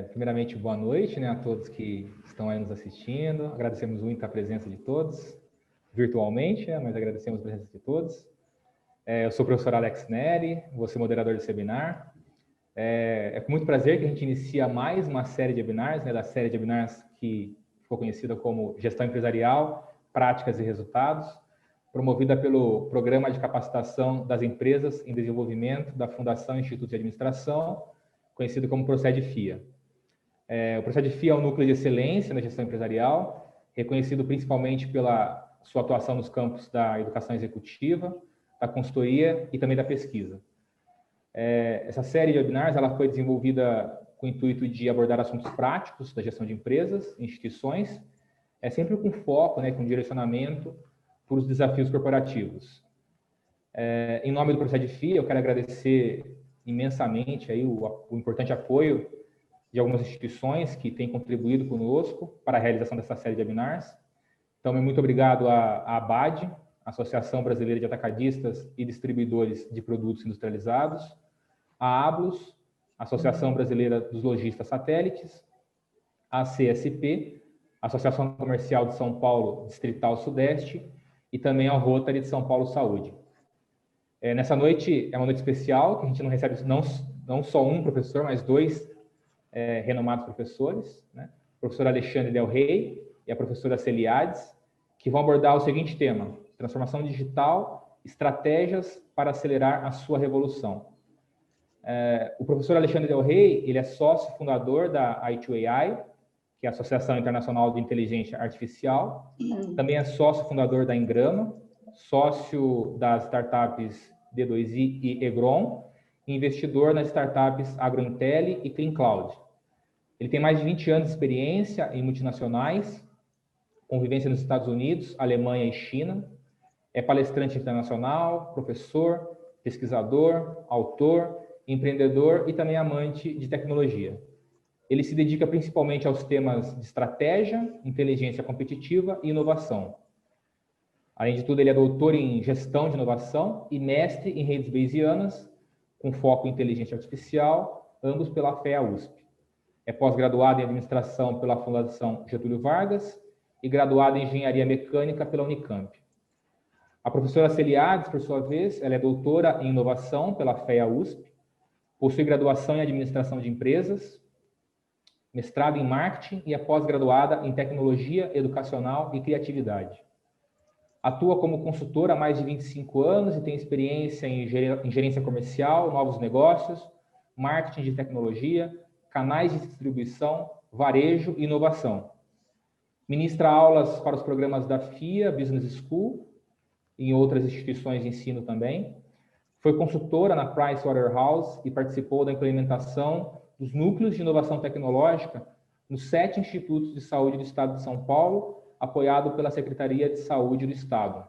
Primeiramente, boa noite, né, a todos que estão aí nos assistindo. Agradecemos muito a presença de todos, virtualmente, né, mas agradecemos a presença de todos. Eu sou o professor Alex Neri, vou ser moderador desse webinar. É com muito prazer que a gente inicia mais uma série de webinars, né, da série de webinars que ficou conhecida como Gestão Empresarial, Práticas e Resultados, promovida pelo Programa de Capacitação das Empresas em Desenvolvimento da Fundação Instituto de Administração, conhecido como Procede-FIA. O Procede-FIA é um núcleo de excelência na gestão empresarial, reconhecido principalmente pela sua atuação nos campos da educação executiva, da consultoria e também da pesquisa. Essa série de webinars ela foi desenvolvida com o intuito de abordar assuntos práticos da gestão de empresas, instituições, sempre com foco, né, com direcionamento para os desafios corporativos. Em nome do Procede-FIA, eu quero agradecer imensamente aí o importante apoio de algumas instituições que têm contribuído conosco para a realização dessa série de webinars. Então, muito obrigado à ABAD, Associação Brasileira de Atacadistas e Distribuidores de Produtos Industrializados, a ABLUS, Associação Brasileira dos Lojistas Satélites, a CSP, Associação Comercial de São Paulo Distrital Sudeste, e também ao Rotary de São Paulo Saúde. Nessa noite, é uma noite especial, que a gente não recebe não só um professor, mas dois renomados professores, né? O professor Alexandre Del Rey e a professora Celiades, que vão abordar o seguinte tema: transformação digital, estratégias para acelerar a sua revolução. O professor Alexandre Del Rey, ele é sócio fundador da i2AI, que é a Associação Internacional de Inteligência Artificial, também é sócio fundador da Ingrama, sócio das startups D2I e Egron, e investidor nas startups AgroIntelli e CleanCloud. Ele tem mais de 20 anos de experiência em multinacionais, convivência nos Estados Unidos, Alemanha e China, é palestrante internacional, professor, pesquisador, autor, empreendedor e também amante de tecnologia. Ele se dedica principalmente aos temas de estratégia, inteligência competitiva e inovação. Além de tudo, ele é doutor em gestão de inovação e mestre em redes bayesianas, com foco em inteligência artificial, ambos pela FEA-USP. É pós-graduado em administração pela Fundação Getúlio Vargas e graduado em engenharia mecânica pela Unicamp. A professora Celiades, por sua vez, ela é doutora em inovação pela FEA-USP, possui graduação em administração de empresas, mestrado em marketing e é pós-graduada em tecnologia educacional e criatividade. Atua como consultora há mais de 25 anos e tem experiência em gerência comercial, novos negócios, marketing de tecnologia, canais de distribuição, varejo e inovação. Ministra aulas para os programas da FIA Business School e em outras instituições de ensino também. Foi consultora na Pricewaterhouse e participou da implementação dos núcleos de inovação tecnológica nos 7 institutos de saúde do Estado de São Paulo, apoiado pela Secretaria de Saúde do Estado.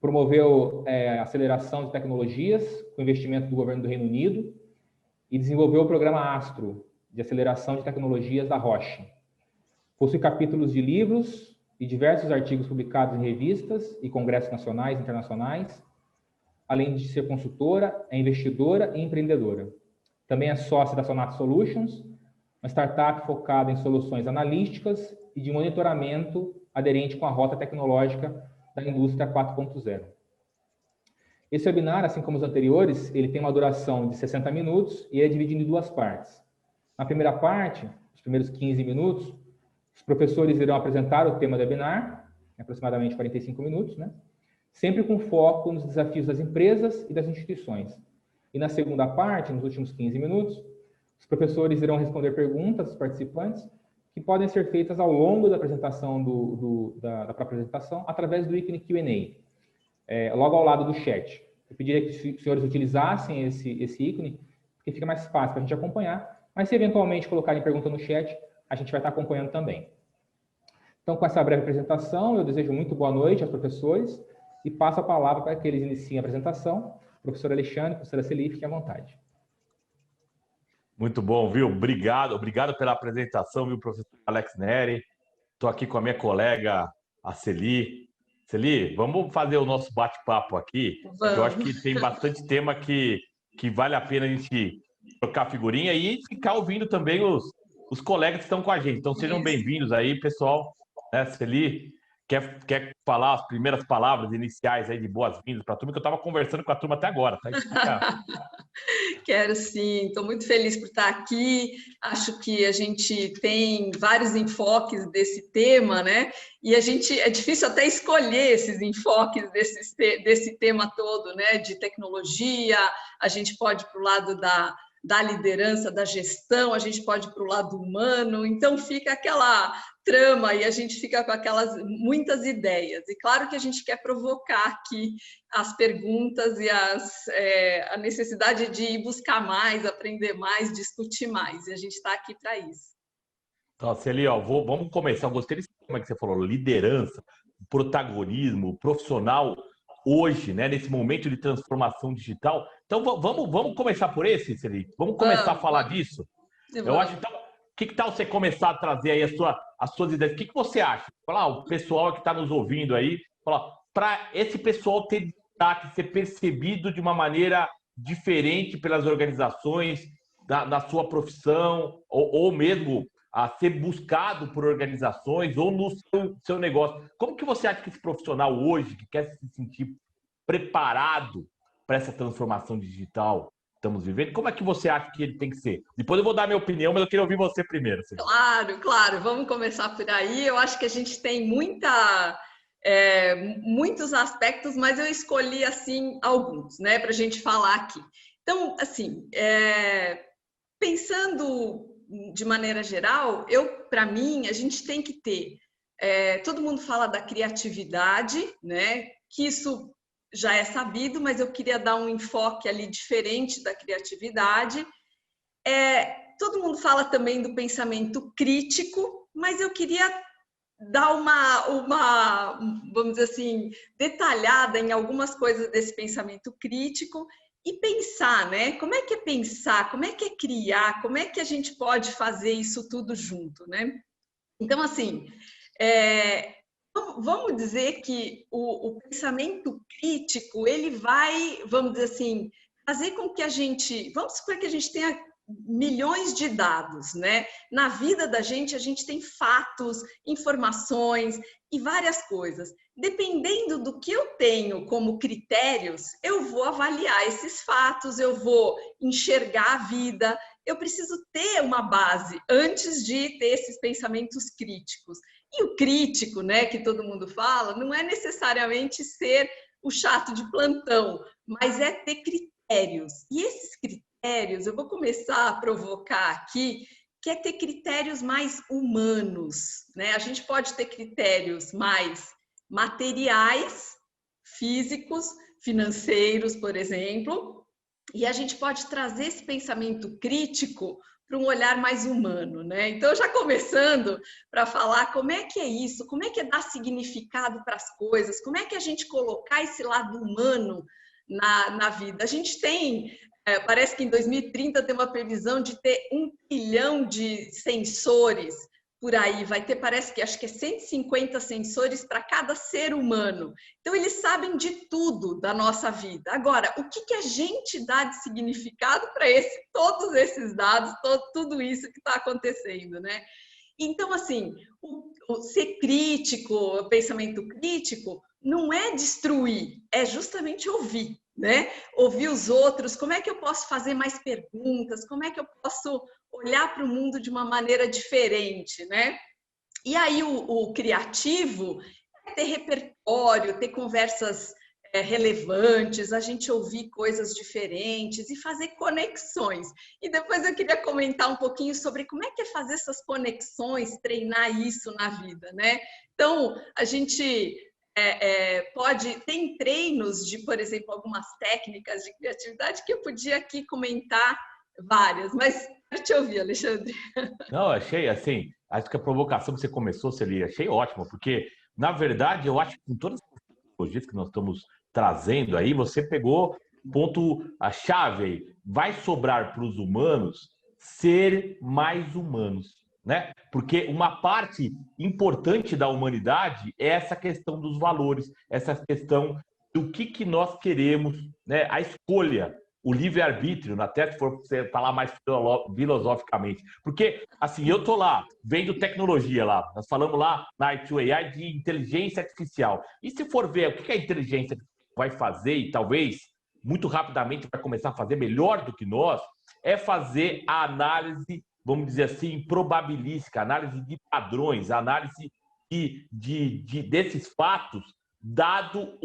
Promoveu a aceleração de tecnologias com investimento do governo do Reino Unido e desenvolveu o programa Astro, de aceleração de tecnologias da Roche. Possui capítulos de livros e diversos artigos publicados em revistas e congressos nacionais e internacionais. Além de ser consultora, é investidora e empreendedora. Também é sócia da Sonato Solutions, uma startup focada em soluções analíticas e de monitoramento aderente com a rota tecnológica da indústria 4.0. Esse webinar, assim como os anteriores, ele tem uma duração de 60 minutos e é dividido em 2 partes. Na primeira parte, os primeiros 15 minutos, os professores irão apresentar o tema do webinar, aproximadamente 45 minutos, né? Sempre com foco nos desafios das empresas e das instituições. E na segunda parte, nos últimos 15 minutos, os professores irão responder perguntas dos participantes que podem ser feitas ao longo da apresentação da própria apresentação, através do ícone Q&A, logo ao lado do chat. Eu pediria que os senhores utilizassem esse ícone, porque fica mais fácil para a gente acompanhar, mas se eventualmente colocarem pergunta no chat, a gente vai estar acompanhando também. Então, com essa breve apresentação, eu desejo muito boa noite aos professores e passo a palavra para que eles iniciem a apresentação. Professor Alexandre, professora Celi, fiquem à vontade. Muito bom, viu? Obrigado pela apresentação, viu, professor Alex Neri. Estou aqui com a minha colega, a Celi. Celi, vamos fazer o nosso bate-papo aqui. Eu acho que tem bastante tema que vale a pena a gente trocar figurinha e ficar ouvindo também os colegas que estão com a gente. Então, sejam bem-vindos aí, pessoal. Celi, quer falar as primeiras palavras iniciais aí de boas-vindas para a turma, que eu estava conversando com a turma até agora, tá? Quero sim, estou muito feliz por estar aqui. Acho que a gente tem vários enfoques desse tema, né? E é difícil até escolher esses enfoques desse tema todo, né? De tecnologia, a gente pode ir para o lado da liderança, da gestão, a gente pode ir para o lado humano, então fica aquela trama e a gente fica com aquelas muitas ideias. E claro que a gente quer provocar aqui as perguntas e a necessidade de ir buscar mais, aprender mais, discutir mais, e a gente está aqui para isso. Então, Celi, vamos começar. Eu gostei desse tema que você falou, liderança, protagonismo, profissional, hoje, né, nesse momento de transformação digital. Então, vamos começar por esse, Celi? Vamos começar a falar disso? Eu acho, então, que tal você começar a trazer aí as suas ideias? O que você acha? O pessoal que está nos ouvindo aí, para esse pessoal ter destaque, ser percebido de uma maneira diferente pelas organizações, na sua profissão, ou mesmo a ser buscado por organizações ou no seu negócio. Como que você acha que esse profissional hoje, que quer se sentir preparado para essa transformação digital que estamos vivendo, como é que você acha que ele tem que ser? Depois eu vou dar minha opinião, mas eu queria ouvir você primeiro. Claro. Vamos começar por aí. Eu acho que a gente tem muitos aspectos, mas eu escolhi, assim, alguns, né, para a gente falar aqui. Então, assim, pensando de maneira geral, para mim, a gente tem que ter... todo mundo fala da criatividade, né? Que isso já é sabido, mas eu queria dar um enfoque ali diferente da criatividade. Todo mundo fala também do pensamento crítico, mas eu queria dar uma, vamos dizer assim, detalhada em algumas coisas desse pensamento crítico e pensar, né? Como é que é pensar? Como é que é criar? Como é que a gente pode fazer isso tudo junto, né? Então, assim, vamos dizer que o pensamento crítico, ele vai, vamos dizer assim, fazer com que vamos supor que a gente tenha milhões de dados, né? Na vida da gente, a gente tem fatos, informações e várias coisas. Dependendo do que eu tenho como critérios, eu vou avaliar esses fatos, eu vou enxergar a vida. Eu preciso ter uma base antes de ter esses pensamentos críticos. E o crítico, né, que todo mundo fala, não é necessariamente ser o chato de plantão, mas é ter critérios. E esses critérios, eu vou começar a provocar aqui, que é ter critérios mais humanos, né? A gente pode ter critérios mais materiais, físicos, financeiros, por exemplo, e a gente pode trazer esse pensamento crítico para um olhar mais humano, né? Então, já começando para falar como é que é isso, como é que é dar significado para as coisas, como é que a gente colocar esse lado humano na vida. A gente tem, parece que em 2030 tem uma previsão de ter 1 trilhão de sensores por aí, vai ter, parece que acho que é 150 sensores para cada ser humano. Então, eles sabem de tudo da nossa vida. Agora, o que a gente dá de significado para todos esses dados, tudo isso que está acontecendo, né? Então, assim, o ser crítico, o pensamento crítico, não é destruir, é justamente ouvir, né? Ouvir os outros, como é que eu posso fazer mais perguntas, como é que eu posso olhar para o mundo de uma maneira diferente, né? E aí o criativo é ter repertório, ter conversas relevantes, a gente ouvir coisas diferentes e fazer conexões. E depois eu queria comentar um pouquinho sobre como é que é fazer essas conexões, treinar isso na vida, né? Então, a gente tem treinos de, por exemplo, algumas técnicas de criatividade que eu podia aqui comentar várias, mas quero te ouvir, Alexandre. Não, achei assim, acho que a provocação que você começou, Celi, achei ótimo, porque, na verdade, eu acho que com todas as tecnologias que nós estamos trazendo aí, você pegou a chave aí. Vai sobrar para os humanos ser mais humanos, né? Porque uma parte importante da humanidade é essa questão dos valores, essa questão do que nós queremos, né? A escolha. o livre-arbítrio, até se for você falar mais filosoficamente. Porque, assim, eu tô lá, vendo tecnologia lá, nós falamos lá na I2AI de inteligência artificial. E se for ver o que a inteligência vai fazer, e talvez muito rapidamente vai começar a fazer melhor do que nós, é fazer a análise, vamos dizer assim, probabilística, análise de padrões, análise desses fatos, dado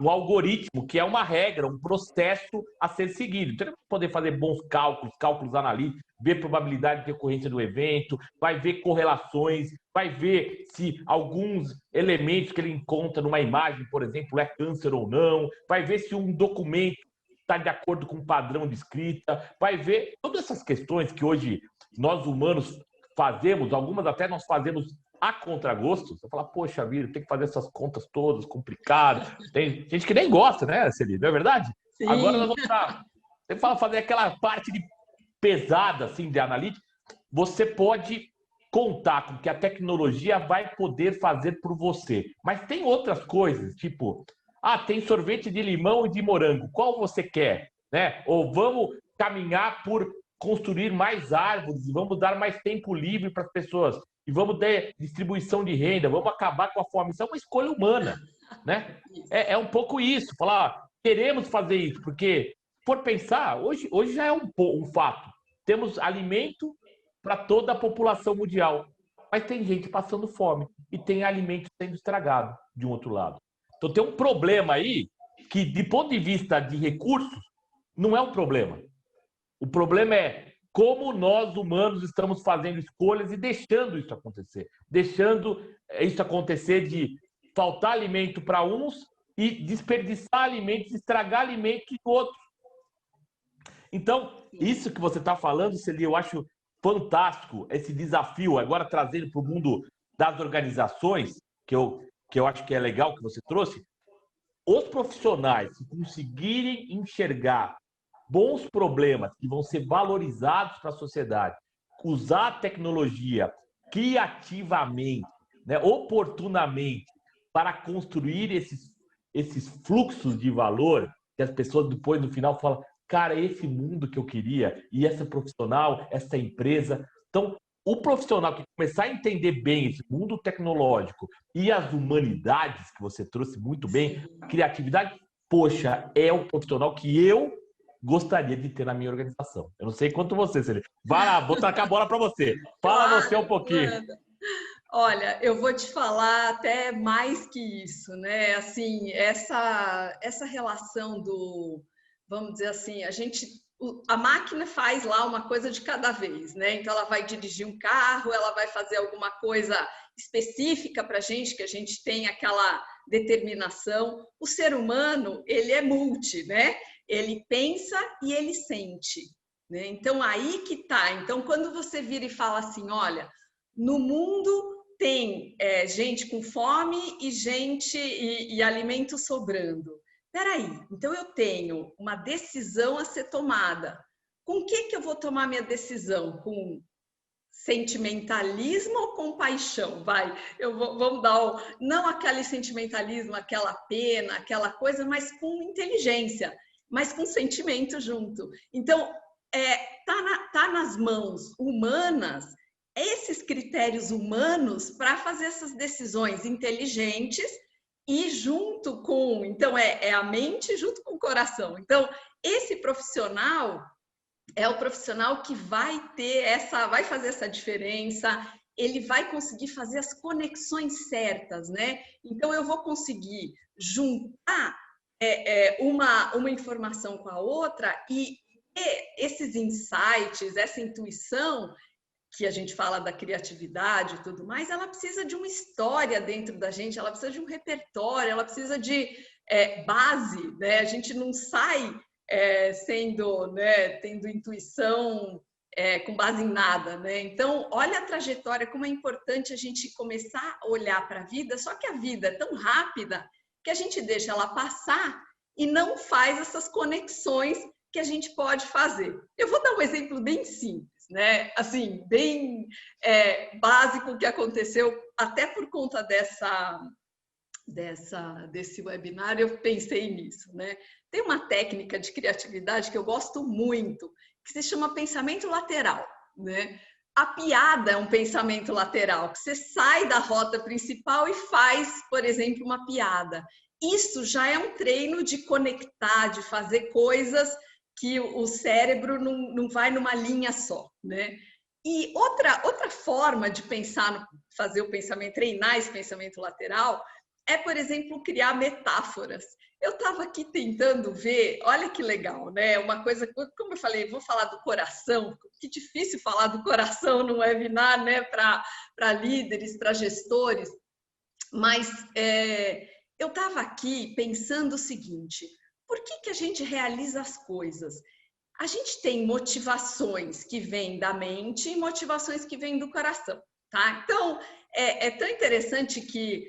um algoritmo, que é uma regra, um processo a ser seguido. Então, ele vai poder fazer bons cálculos analíticos, ver probabilidade de ocorrência do evento, vai ver correlações, vai ver se alguns elementos que ele encontra numa imagem, por exemplo, é câncer ou não, vai ver se um documento está de acordo com o padrão de escrita, vai ver todas essas questões que hoje nós humanos fazemos, algumas até nós fazemos a contragosto. Você fala, poxa vida, tem que fazer essas contas todas complicadas. Tem gente que nem gosta, né, Celi? Não é verdade? Sim. Agora nós vamos estar... Você fala fazer aquela parte pesada assim, de analítica, você pode contar com que a tecnologia vai poder fazer por você. Mas tem outras coisas, tipo, tem sorvete de limão e de morango, qual você quer? Né? Ou vamos caminhar por construir mais árvores, vamos dar mais tempo livre para as pessoas, e vamos ter distribuição de renda, vamos acabar com a fome. Isso é uma escolha humana, né? É um pouco isso, falar, queremos fazer isso, porque, por pensar, hoje já é um fato. Temos alimento para toda a população mundial, mas tem gente passando fome e tem alimento sendo estragado de um outro lado. Então tem um problema aí que, de ponto de vista de recursos, não é um problema. O problema é como nós, humanos, estamos fazendo escolhas e deixando isso acontecer. Deixando isso acontecer de faltar alimento para uns e desperdiçar alimentos, estragar alimentos de outros. Então, isso que você está falando, Celi, eu acho fantástico, esse desafio, agora trazendo para o mundo das organizações, que eu acho que é legal que você trouxe. Os profissionais que conseguirem enxergar bons problemas que vão ser valorizados para a sociedade, usar a tecnologia criativamente, né, oportunamente, para construir esses fluxos de valor, que as pessoas depois, no final, falam, cara, esse mundo que eu queria, e essa profissional, essa empresa. Então, o profissional que começar a entender bem esse mundo tecnológico e as humanidades, que você trouxe muito bem, a criatividade, poxa, é o profissional que eu gostaria de ter na minha organização. Eu não sei quanto você, Celi. Vai lá, vou tacar a bola para você. Fala claro, você um pouquinho. Mano. Olha, eu vou te falar até mais que isso, né? Assim, essa relação do, vamos dizer assim, a máquina faz lá uma coisa de cada vez, né? Então ela vai dirigir um carro, ela vai fazer alguma coisa específica para a gente, que a gente tem aquela determinação. O ser humano, ele é multi, né? Ele pensa e ele sente, né? Então aí que tá. Então quando você vira e fala assim, olha, no mundo tem gente com fome e gente e alimento sobrando. Peraí, então eu tenho uma decisão a ser tomada. Com o que eu vou tomar minha decisão? Com sentimentalismo ou com paixão? Vamos dar não aquele sentimentalismo, aquela pena, aquela coisa, mas com inteligência, mas com sentimento junto. Então, tá nas mãos humanas esses critérios humanos para fazer essas decisões inteligentes e junto com... Então, é a mente junto com o coração. Então, esse profissional é o profissional que vai fazer essa diferença, ele vai conseguir fazer as conexões certas, né? Então, eu vou conseguir juntar uma informação com a outra e esses insights, essa intuição que a gente fala da criatividade e tudo mais, ela precisa de uma história dentro da gente, ela precisa de um repertório, ela precisa de base, né? A gente não sai tendo intuição com base em nada, né? Então, olha a trajetória, como é importante a gente começar a olhar para a vida, só que a vida é tão rápida que a gente deixa ela passar e não faz essas conexões que a gente pode fazer. Eu vou dar um exemplo bem simples, né? Assim, bem básico que aconteceu, até por conta desse webinar, eu pensei nisso, né? Tem uma técnica de criatividade que eu gosto muito, que se chama pensamento lateral, né? A piada é um pensamento lateral, que você sai da rota principal e faz, por exemplo, uma piada. Isso já é um treino de conectar, de fazer coisas que o cérebro não vai numa linha só, né? E outra forma de pensar, fazer o pensamento, treinar esse pensamento lateral, é, por exemplo, criar metáforas. Eu estava aqui tentando ver, olha que legal, né? Uma coisa, como eu falei, vou falar do coração, que difícil falar do coração no webinar, né? Para líderes, para gestores, mas eu estava aqui pensando o seguinte: por que a gente realiza as coisas? A gente tem motivações que vêm da mente e motivações que vêm do coração, tá? Então, é tão interessante que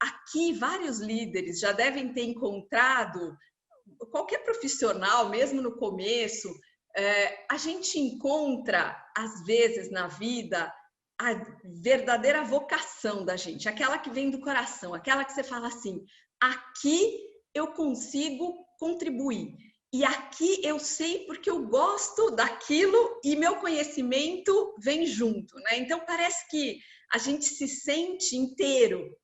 aqui vários líderes já devem ter encontrado, qualquer profissional, mesmo no começo, a gente encontra, às vezes, na vida, a verdadeira vocação da gente, aquela que vem do coração, aquela que você fala assim, aqui eu consigo contribuir. E aqui eu sei porque eu gosto daquilo e meu conhecimento vem junto, né? Então, parece que a gente se sente inteiro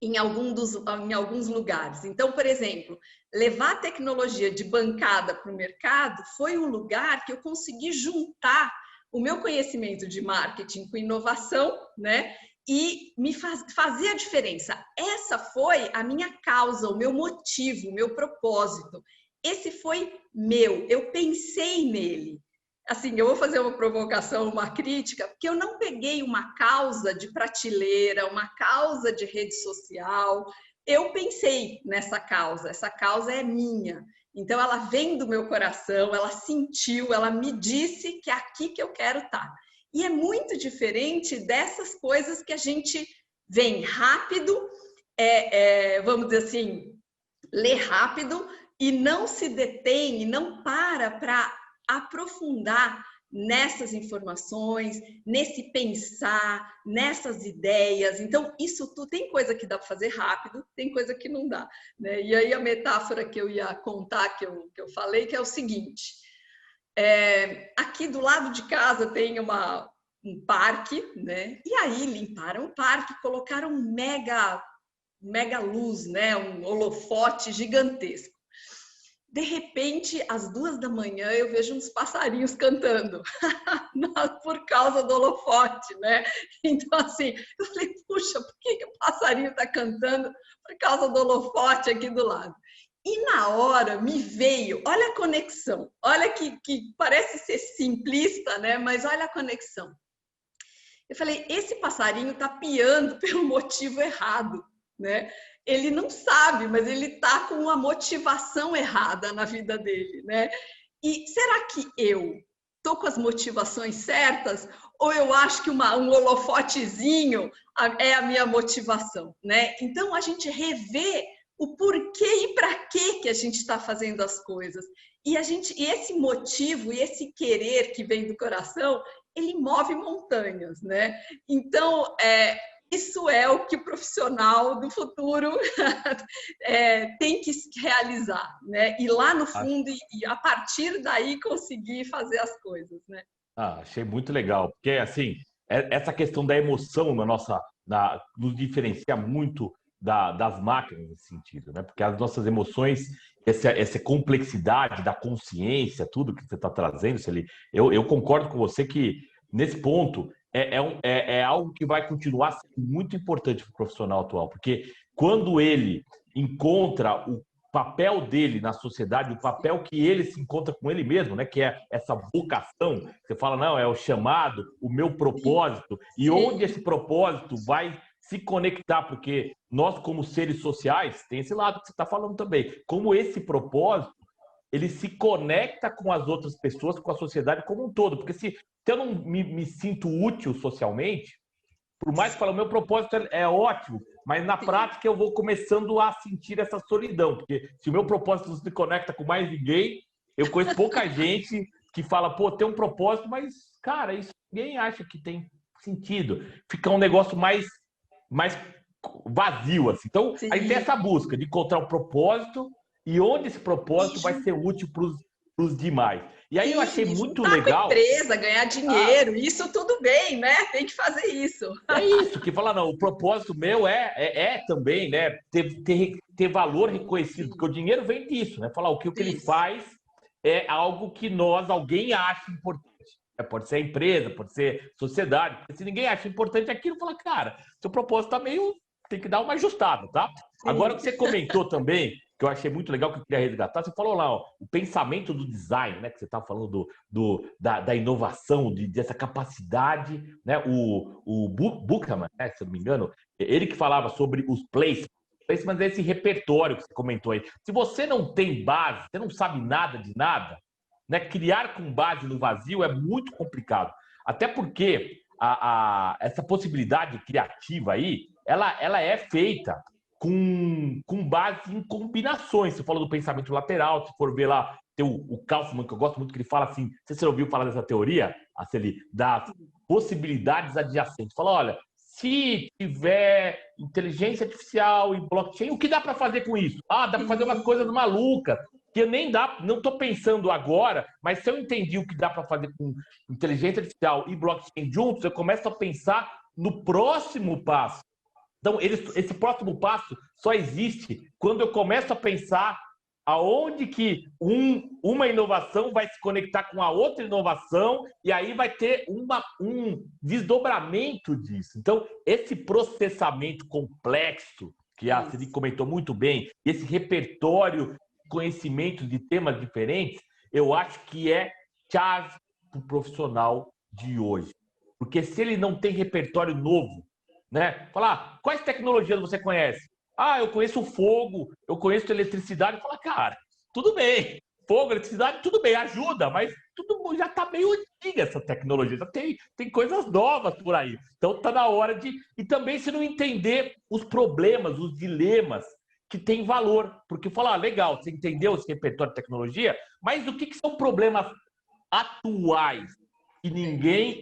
em alguns lugares. Então, por exemplo, levar a tecnologia de bancada para o mercado foi um lugar que eu consegui juntar o meu conhecimento de marketing com inovação, né? E me fazia a diferença. Essa foi a minha causa, o meu motivo, o meu propósito. Esse foi meu, eu pensei nele. Assim, eu vou fazer uma provocação, uma crítica, porque eu não peguei uma causa de prateleira, uma causa de rede social. Eu pensei nessa causa, essa causa é minha. Então, ela vem do meu coração, ela sentiu, ela me disse que é aqui que eu quero estar. E é muito diferente dessas coisas que a gente vem rápido, vamos dizer assim, lê rápido, e não se detém e não para aprofundar nessas informações, nesse pensar, nessas ideias. Então, isso tudo, tem coisa que dá para fazer rápido, tem coisa que não dá, né? E aí a metáfora que eu ia contar, que eu falei, que é o seguinte, aqui do lado de casa tem um parque, né? E aí limparam o parque, colocaram um mega luz, né? Um holofote gigantesco. De repente, às 2 da manhã, eu vejo uns passarinhos cantando por causa do holofote, né? Então, assim, eu falei, puxa, por que o passarinho está cantando por causa do holofote aqui do lado? E na hora me veio, olha a conexão, olha que parece ser simplista, né? Mas olha a conexão. Eu falei, esse passarinho está piando pelo motivo errado, né? Ele não sabe, mas ele está com uma motivação errada na vida dele, né? E será que eu estou com as motivações certas? Ou eu acho que um holofotezinho é a minha motivação, né? Então, a gente revê o porquê e para que a gente está fazendo as coisas. E esse motivo e esse querer que vem do coração, ele move montanhas, né? Então, isso é o que o profissional do futuro tem que realizar, né? Ir lá no fundo e a partir daí conseguir fazer as coisas, né? Achei muito legal, porque assim, essa questão da emoção nos diferencia muito das máquinas nesse sentido, né? Porque as nossas emoções, essa complexidade da consciência, tudo que você está trazendo, eu concordo com você que nesse ponto é algo que vai continuar sendo muito importante para o profissional atual, porque quando ele encontra o papel dele na sociedade, o papel que ele se encontra com ele mesmo, né, que é essa vocação, você fala, não, é o chamado, o meu propósito, e onde esse propósito vai se conectar, porque nós, como seres sociais, tem esse lado que você está falando também, como esse propósito, ele se conecta com as outras pessoas, com a sociedade como um todo, porque se eu não me sinto útil socialmente, por mais que fale, o meu propósito é ótimo, mas na prática eu vou começando a sentir essa solidão, porque se o meu propósito não se conecta com mais ninguém, eu conheço pouca gente que fala, pô, tem um propósito, mas, cara, isso ninguém acha que tem sentido. Fica um negócio mais vazio, assim. Então, Sim. a gente tem essa busca de encontrar um propósito e onde esse propósito vai ser útil para os demais. E aí eu achei muito legal. Com a empresa, ganhar dinheiro, isso tudo bem, né? Tem que fazer isso. É isso, que fala, não, o propósito meu é também, né, ter valor reconhecido, porque o dinheiro vem disso, né? Falar o que ele faz é algo que alguém acha importante. Pode ser a empresa, pode ser a sociedade. Se ninguém acha importante aquilo, fala, cara, seu propósito tá meio... tem que dar uma ajustada, tá? Sim. Agora, o que você comentou também, que eu achei muito legal, que eu queria resgatar, você falou lá, ó, o pensamento do design, né? Que você estava falando da inovação, dessa capacidade, né? O Buchmann, né, se eu não me engano, ele que falava sobre os placements, mas esse repertório que você comentou aí. Se você não tem base, você não sabe nada de nada, né? Criar com base no vazio é muito complicado. Até porque essa possibilidade criativa aí, ela é feita com base em combinações. Você falou do pensamento lateral, se for ver lá, tem o Kaufman, que eu gosto muito, que ele fala assim, você ouviu falar dessa teoria, Aceli, das possibilidades adjacentes. Fala, olha, se tiver inteligência artificial e blockchain, o que dá para fazer com isso? Dá para fazer umas coisas malucas, que eu não estou pensando agora, mas se eu entendi o que dá para fazer com inteligência artificial e blockchain juntos, eu começo a pensar no próximo passo. Então, esse próximo passo só existe quando eu começo a pensar aonde que uma inovação vai se conectar com a outra inovação e aí vai ter um desdobramento disso. Então, esse processamento complexo, que a Ciri comentou muito bem, esse repertório de conhecimentos de temas diferentes, eu acho que é chave para o profissional de hoje. Porque se ele não tem repertório novo, né? Falar, quais tecnologias você conhece? Eu conheço o fogo, eu conheço a eletricidade. Fala, cara, tudo bem. Fogo, eletricidade, tudo bem, ajuda, mas tudo já está meio antiga essa tecnologia. Já tem coisas novas por aí. Então está na hora de... E também se não entender os problemas, os dilemas que têm valor. Porque falar, legal, você entendeu esse repertório de tecnologia, mas o que são problemas atuais que ninguém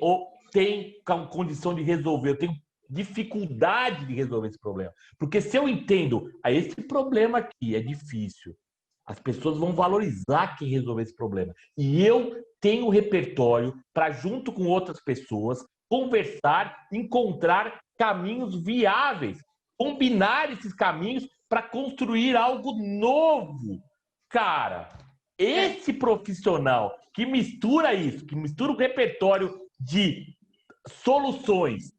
tem condição de resolver? Eu tenho dificuldade de resolver esse problema. Porque se eu entendo, esse problema aqui é difícil, as pessoas vão valorizar quem resolver esse problema. E eu tenho repertório para, junto com outras pessoas, conversar, encontrar caminhos viáveis, combinar esses caminhos para construir algo novo. Cara, esse profissional que mistura isso, que mistura o repertório de soluções,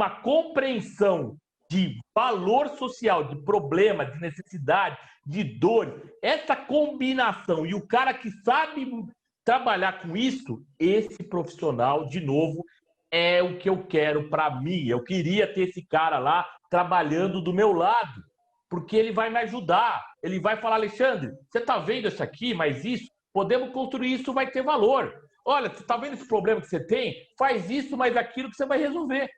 uma compreensão de valor social, de problema, de necessidade, de dor, essa combinação e o cara que sabe trabalhar com isso, esse profissional, de novo, é o que eu quero para mim. Eu queria ter esse cara lá trabalhando do meu lado, porque ele vai me ajudar. Ele vai falar, Alexandre, você está vendo isso aqui, mas isso, podemos construir isso, vai ter valor. Olha, você está vendo esse problema que você tem? Faz isso, mas aquilo que você vai resolver.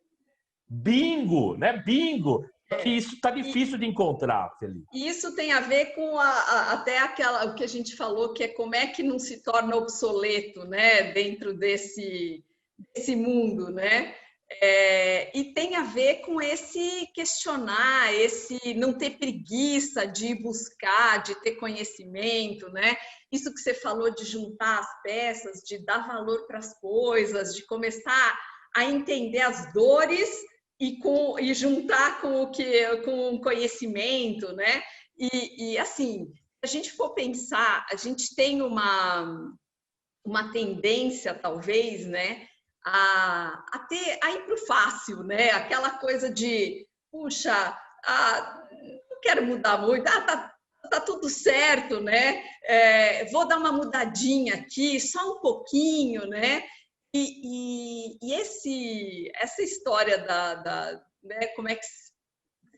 Bingo, né? Bingo. Que isso está difícil de encontrar, Felipe. Isso tem a ver com até o que a gente falou, que é como é que não se torna obsoleto, né? Dentro desse mundo, né? E tem a ver com esse questionar, esse não ter preguiça de buscar, de ter conhecimento, né? Isso que você falou de juntar as peças, de dar valor para as coisas, de começar a entender as dores e juntar com o conhecimento, né? E assim, se a gente for pensar, a gente tem uma tendência, talvez, né? A ir para o fácil, né? Aquela coisa de, puxa, não quero mudar muito, tá tudo certo, né? Vou dar uma mudadinha aqui, só um pouquinho, né? E essa história né, como é que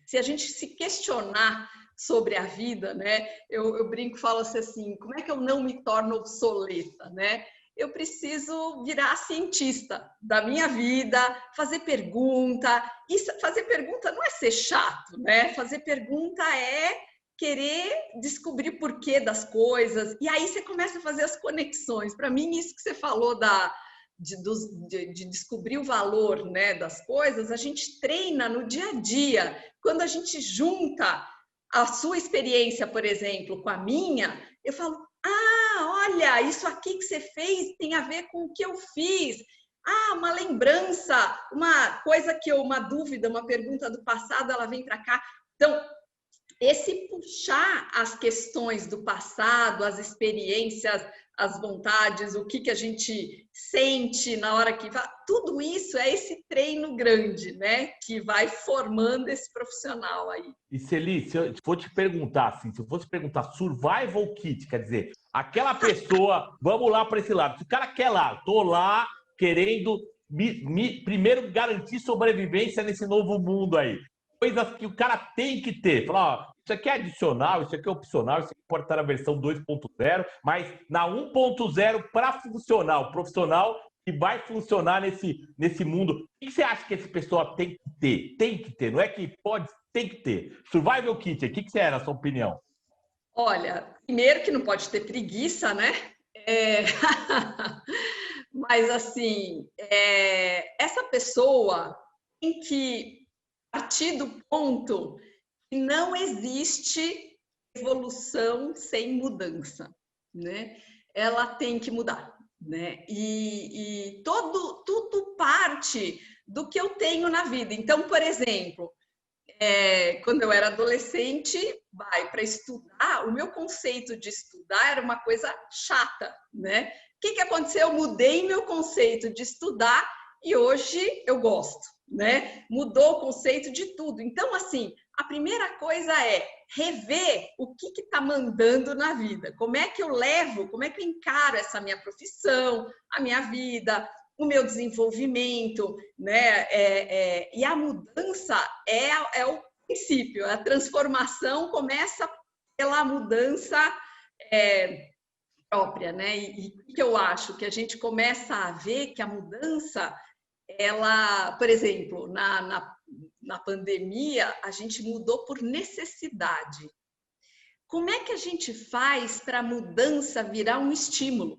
se a gente se questionar sobre a vida, né? Eu brinco, falo assim, como é que eu não me torno obsoleta, né? Eu preciso virar cientista da minha vida, fazer pergunta. E fazer pergunta não é ser chato, né? Fazer pergunta é querer descobrir porquê das coisas. E aí você começa a fazer as conexões. Para mim, isso que você falou de descobrir o valor, né, das coisas, a gente treina no dia a dia. Quando a gente junta a sua experiência, por exemplo, com a minha, eu falo, olha, isso aqui que você fez tem a ver com o que eu fiz. Uma lembrança, uma dúvida, uma pergunta do passado, ela vem para cá. Então, esse puxar as questões do passado, as experiências, as vontades, o que a gente sente na hora que vai, tudo isso é esse treino grande, né? Que vai formando esse profissional aí. E Celi, se eu for te perguntar assim, se eu fosse perguntar survival kit, quer dizer, aquela pessoa, vamos lá para esse lado, se o cara quer lá, tô lá querendo primeiro garantir sobrevivência nesse novo mundo aí. Coisas que o cara tem que ter. Falar, isso aqui é adicional, isso aqui é opcional, isso aqui pode estar na versão 2.0, mas na 1.0 para funcionar, o profissional que vai funcionar nesse mundo. O que você acha que essa pessoa tem que ter? Tem que ter, não é que pode, tem que ter. Survival Kit, o que você é, na sua opinião? Olha, primeiro que não pode ter preguiça, né? Mas, assim, essa pessoa tem que partir do ponto que não existe evolução sem mudança, né? Ela tem que mudar, né? E tudo parte do que eu tenho na vida. Então, por exemplo, quando eu era adolescente, para estudar, o meu conceito de estudar era uma coisa chata, né? O que aconteceu? Eu mudei meu conceito de estudar e hoje eu gosto, né? Mudou o conceito de tudo. Então, assim, a primeira coisa é rever o que está mandando na vida. Como é que eu levo, como é que eu encaro essa minha profissão, a minha vida, o meu desenvolvimento, né? E a mudança é o princípio, a transformação começa pela mudança própria, né? E o que eu acho? Que a gente começa a ver que a mudança, ela, por exemplo, na pandemia, a gente mudou por necessidade. Como é que a gente faz para a mudança virar um estímulo?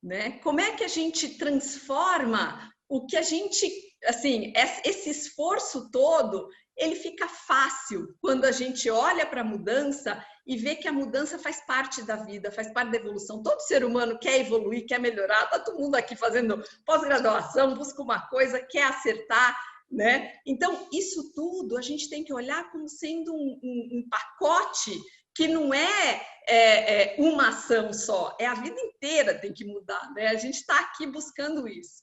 Né? Como é que a gente transforma o que a gente, assim, esse esforço todo, ele fica fácil quando a gente olha para a mudança e vê que a mudança faz parte da vida, faz parte da evolução. Todo ser humano quer evoluir, quer melhorar, está todo mundo aqui fazendo pós-graduação, busca uma coisa, quer acertar, né? Então, isso tudo a gente tem que olhar como sendo um pacote que não é uma ação só, é a vida inteira tem que mudar, né? A gente está aqui buscando isso.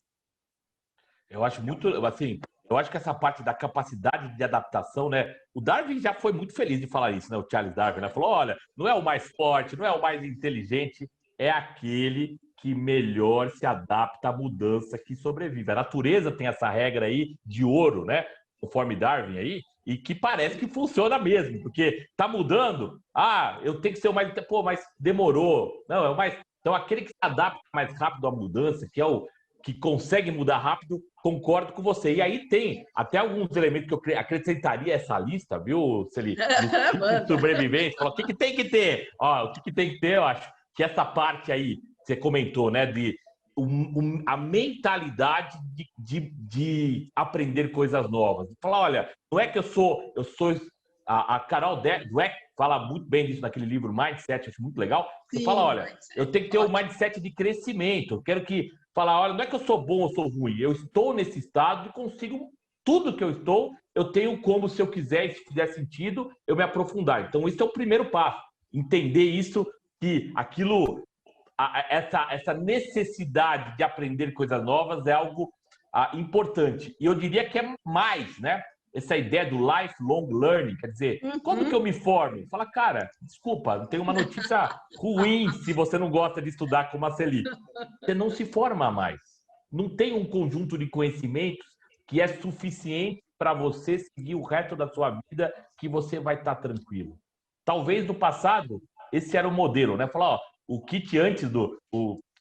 Eu acho muito, assim, eu acho que essa parte da capacidade de adaptação, né? O Darwin já foi muito feliz de falar isso, né? O Charles Darwin, né? Falou, olha, não é o mais forte, não é o mais inteligente, é aquele que melhor se adapta à mudança, que sobrevive. A natureza tem essa regra aí de ouro, né? Conforme Darwin aí, e que parece que funciona mesmo, porque tá mudando, eu tenho que ser o mais, mas demorou. Não, é o mais. Então, aquele que se adapta mais rápido à mudança, que é o que consegue mudar rápido, concordo com você. E aí tem até alguns elementos que eu acrescentaria essa lista, viu, Celi? De sobrevivência. O que tem que ter? O que tem que ter, eu acho que essa parte aí, você comentou, né, de a mentalidade de aprender coisas novas. Falar, olha, não é que eu sou a Carol Dweck fala muito bem disso naquele livro Mindset, acho muito legal. Você fala, olha, eu tenho que ter um mindset de crescimento. Eu quero que falar, olha, não é que eu sou bom ou sou ruim, eu estou nesse estado e consigo tudo que eu estou, eu tenho como, se eu quiser e se fizer sentido, eu me aprofundar. Então, esse é o primeiro passo. Entender isso, que aquilo, essa necessidade de aprender coisas novas é algo importante. E eu diria que é mais, né? Essa ideia do lifelong learning, quer dizer, quando que eu me formo? Fala, cara, desculpa, tem uma notícia ruim se você não gosta de estudar como a Celi. Você não se forma mais. Não tem um conjunto de conhecimentos que é suficiente para você seguir o resto da sua vida, que você vai estar tranquilo. Talvez no passado, esse era o modelo, né? Falar, o kit antes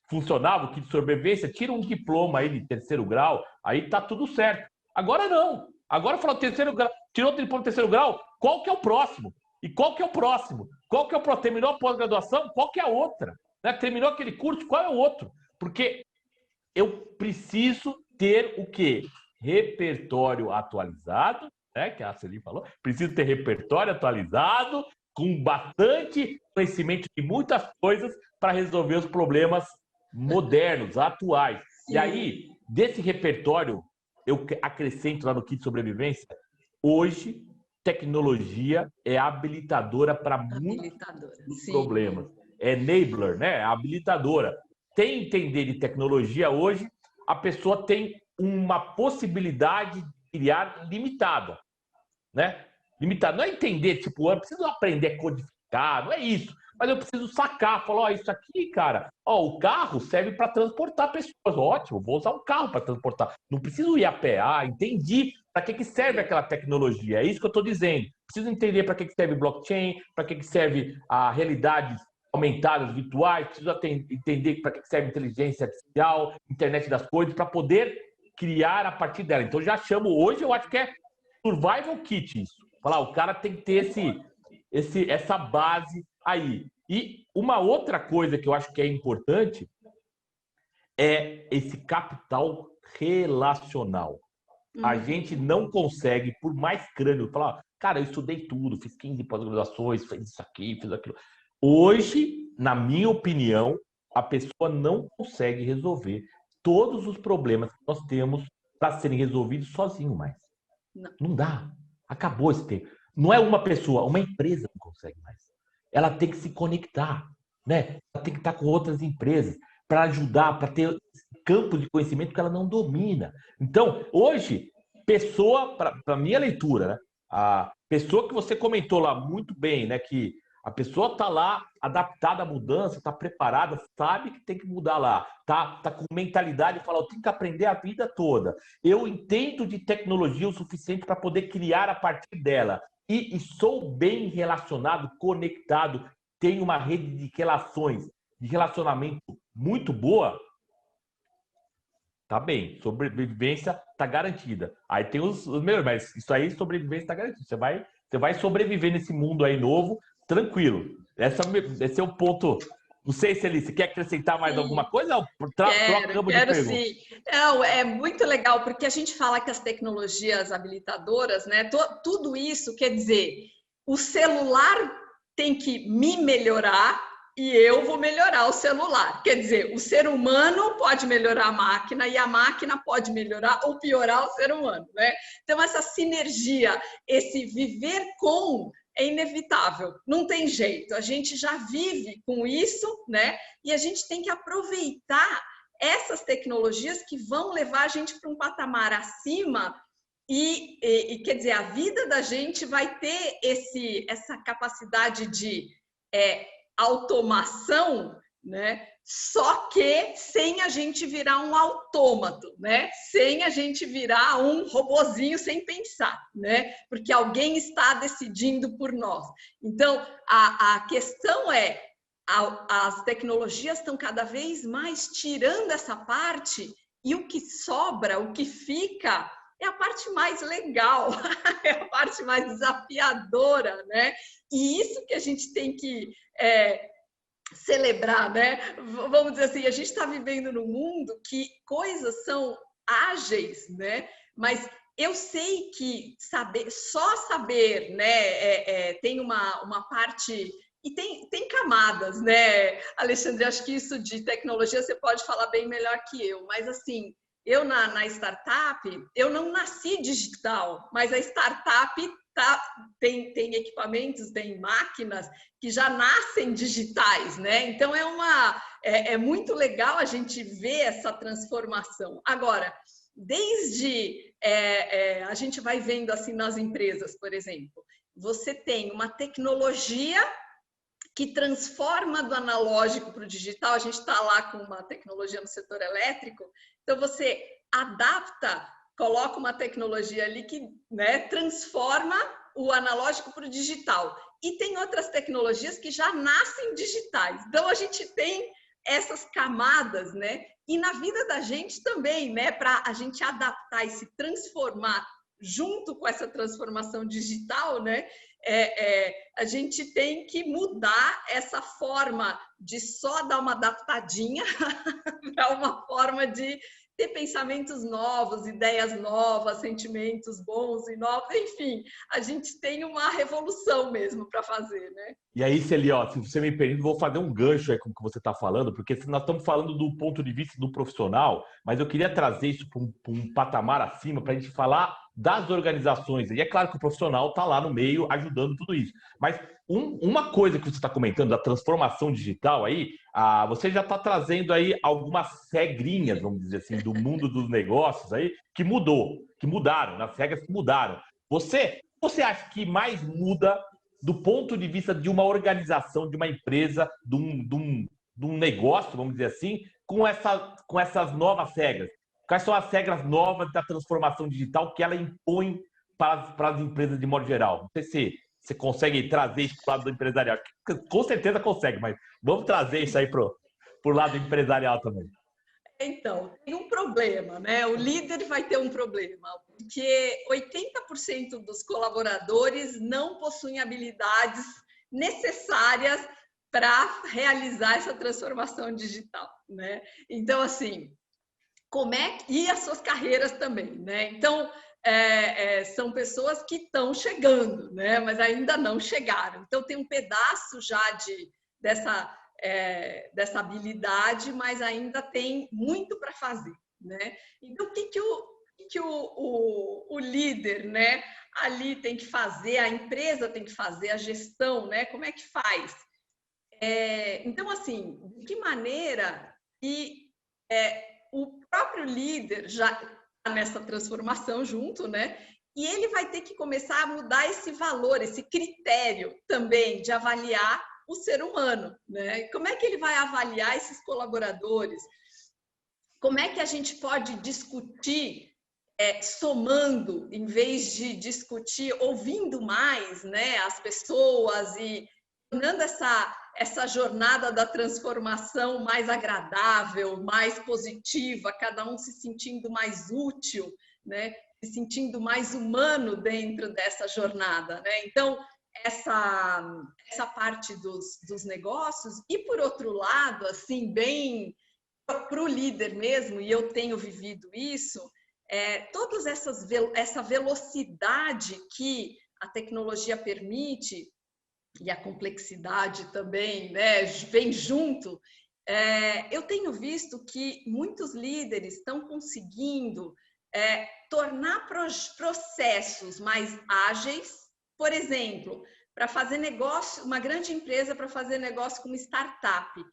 funcionava, o kit de sobrevivência, tira um diploma aí de 3º grau, aí tá tudo certo. Agora não. Agora falou 3º grau, tirou o diploma de 3º grau, qual que é o próximo? E qual que é o próximo? Qual que é o próximo? Terminou a pós-graduação, qual que é a outra? Né? Terminou aquele curso, qual é o outro? Porque eu preciso ter o quê? Repertório atualizado, né? Que a Celi falou. Preciso ter repertório atualizado, com bastante conhecimento de muitas coisas para resolver os problemas modernos, atuais. Sim. E aí, desse repertório, eu acrescento lá no kit sobrevivência, hoje, tecnologia é habilitadora para muitos problemas. É enabler, né? É habilitadora. Sem entender de tecnologia hoje, a pessoa tem uma possibilidade de criar limitada, né? Limitada. Não é entender, tipo, eu preciso aprender a codificar, não é isso. Mas eu preciso sacar, falar, ó, isso aqui, cara, ó, o carro serve para transportar pessoas. Ótimo, vou usar um carro para transportar. Não preciso ir a pé. Ah, entendi para que serve aquela tecnologia. É isso que eu estou dizendo. Preciso entender para que serve blockchain, para que serve a realidades aumentadas, virtuais. Preciso entender para que serve inteligência artificial, internet das coisas, para poder criar a partir dela. Então, já chamo hoje, eu acho que é survival kit isso. Falar, o cara tem que ter essa base aí. E uma outra coisa que eu acho que é importante é esse capital relacional. A gente não consegue, por mais crânio, falar, cara, eu estudei tudo, fiz 15 pós-graduações, fiz isso aqui, fiz aquilo. Hoje, na minha opinião, a pessoa não consegue resolver todos os problemas que nós temos para serem resolvidos sozinho mais. Não dá. Acabou esse tempo. Não é uma pessoa, uma empresa não consegue mais. Ela tem que se conectar, né? Ela tem que estar com outras empresas para ajudar, para ter campo de conhecimento que ela não domina. Então, hoje, pessoa, para minha leitura, né? A pessoa que você comentou lá muito bem, né? Que a pessoa está lá adaptada à mudança, está preparada, sabe que tem que mudar lá, tá com mentalidade de falar, eu tenho que aprender a vida toda. Eu entendo de tecnologia o suficiente para poder criar a partir dela. E sou bem relacionado, conectado, tenho uma rede de relações, de relacionamento muito boa, tá bem, sobrevivência tá garantida. Aí tem os melhores, mas isso aí, sobrevivência tá garantida. Você vai sobreviver nesse mundo aí novo, tranquilo. Esse é o ponto. Não sei, Celi, você quer acrescentar mais alguma coisa? Quero sim. Não, é muito legal, porque a gente fala que as tecnologias habilitadoras, né? Tudo isso quer dizer, o celular tem que me melhorar e eu vou melhorar o celular. Quer dizer, o ser humano pode melhorar a máquina e a máquina pode melhorar ou piorar o ser humano, né? Então, essa sinergia, esse viver com é inevitável, não tem jeito. A gente já vive com isso, né? E a gente tem que aproveitar essas tecnologias que vão levar a gente para um patamar acima e quer dizer, a vida da gente vai ter essa capacidade de automação, né? Só que sem a gente virar um autômato, né? Sem a gente virar um robozinho sem pensar, né? Porque alguém está decidindo por nós. Então, a questão é, as tecnologias estão cada vez mais tirando essa parte e o que sobra, o que fica, é a parte mais legal, é a parte mais desafiadora, né? E isso que a gente tem que celebrar, né? Vamos dizer assim, a gente está vivendo num mundo que coisas são ágeis, né? Mas eu sei que só saber, né? Tem uma parte e tem camadas, né? Alexandre, acho que isso de tecnologia você pode falar bem melhor que eu, mas assim, eu na startup, eu não nasci digital, mas a startup tem equipamentos, tem máquinas que já nascem digitais, né? Então é muito legal a gente ver essa transformação. Agora, desde a gente vai vendo assim nas empresas, por exemplo, você tem uma tecnologia que transforma do analógico para o digital. A gente está lá com uma tecnologia no setor elétrico, então você adapta, coloca uma tecnologia ali que, né, transforma o analógico para o digital. E tem outras tecnologias que já nascem digitais. Então, a gente tem essas camadas, né? E na vida da gente também, né? Para a gente adaptar e se transformar junto com essa transformação digital, né? A gente tem que mudar essa forma de só dar uma adaptadinha para uma forma de ter pensamentos novos, ideias novas, sentimentos bons e novos, enfim, a gente tem uma revolução mesmo para fazer, né? E aí, Celi, ó, se você me permite, vou fazer um gancho aí com o que você está falando, porque nós estamos falando do ponto de vista do profissional, mas eu queria trazer isso para um patamar acima, para a gente falar das organizações. E é claro que o profissional está lá no meio ajudando tudo isso. Mas uma coisa que você está comentando, da transformação digital aí, você já está trazendo aí algumas regrinhas, vamos dizer assim, do mundo dos negócios aí, que mudaram, nas regras que mudaram. Você acha que mais muda do ponto de vista de uma organização, de uma empresa, de um negócio, vamos dizer assim, com essas novas regras? Quais são as regras novas da transformação digital que ela impõe para as empresas de modo geral? Não sei se você consegue trazer isso para o lado do empresarial. Com certeza consegue, mas vamos trazer isso aí para o lado empresarial também. Então, tem um problema, né? O líder vai ter um problema, porque 80% dos colaboradores não possuem habilidades necessárias para realizar essa transformação digital, né? Então, assim, e as suas carreiras também, né? Então, são pessoas que estão chegando, né? Mas ainda não chegaram. Então, tem um pedaço já dessa habilidade, mas ainda tem muito para fazer, né? Então, o que o líder, né, ali tem que fazer, a empresa tem que fazer, a gestão, né? Como é que faz? Então, assim, de que maneira o próprio líder já está nessa transformação junto, né? E ele vai ter que começar a mudar esse valor, esse critério também de avaliar o ser humano, né? Como é que ele vai avaliar esses colaboradores? Como é que a gente pode discutir somando, em vez de discutir ouvindo mais, né, as pessoas e tornando essa jornada da transformação mais agradável, mais positiva, cada um se sentindo mais útil, né, se sentindo mais humano dentro dessa jornada, né? Então, essa parte dos negócios, e por outro lado, assim, bem para o líder mesmo, e eu tenho vivido isso, essa velocidade que a tecnologia permite, e a complexidade também, né, vem junto, eu tenho visto que muitos líderes estão conseguindo tornar processos mais ágeis. Por exemplo, para fazer negócio, uma grande empresa para fazer negócio com uma startup,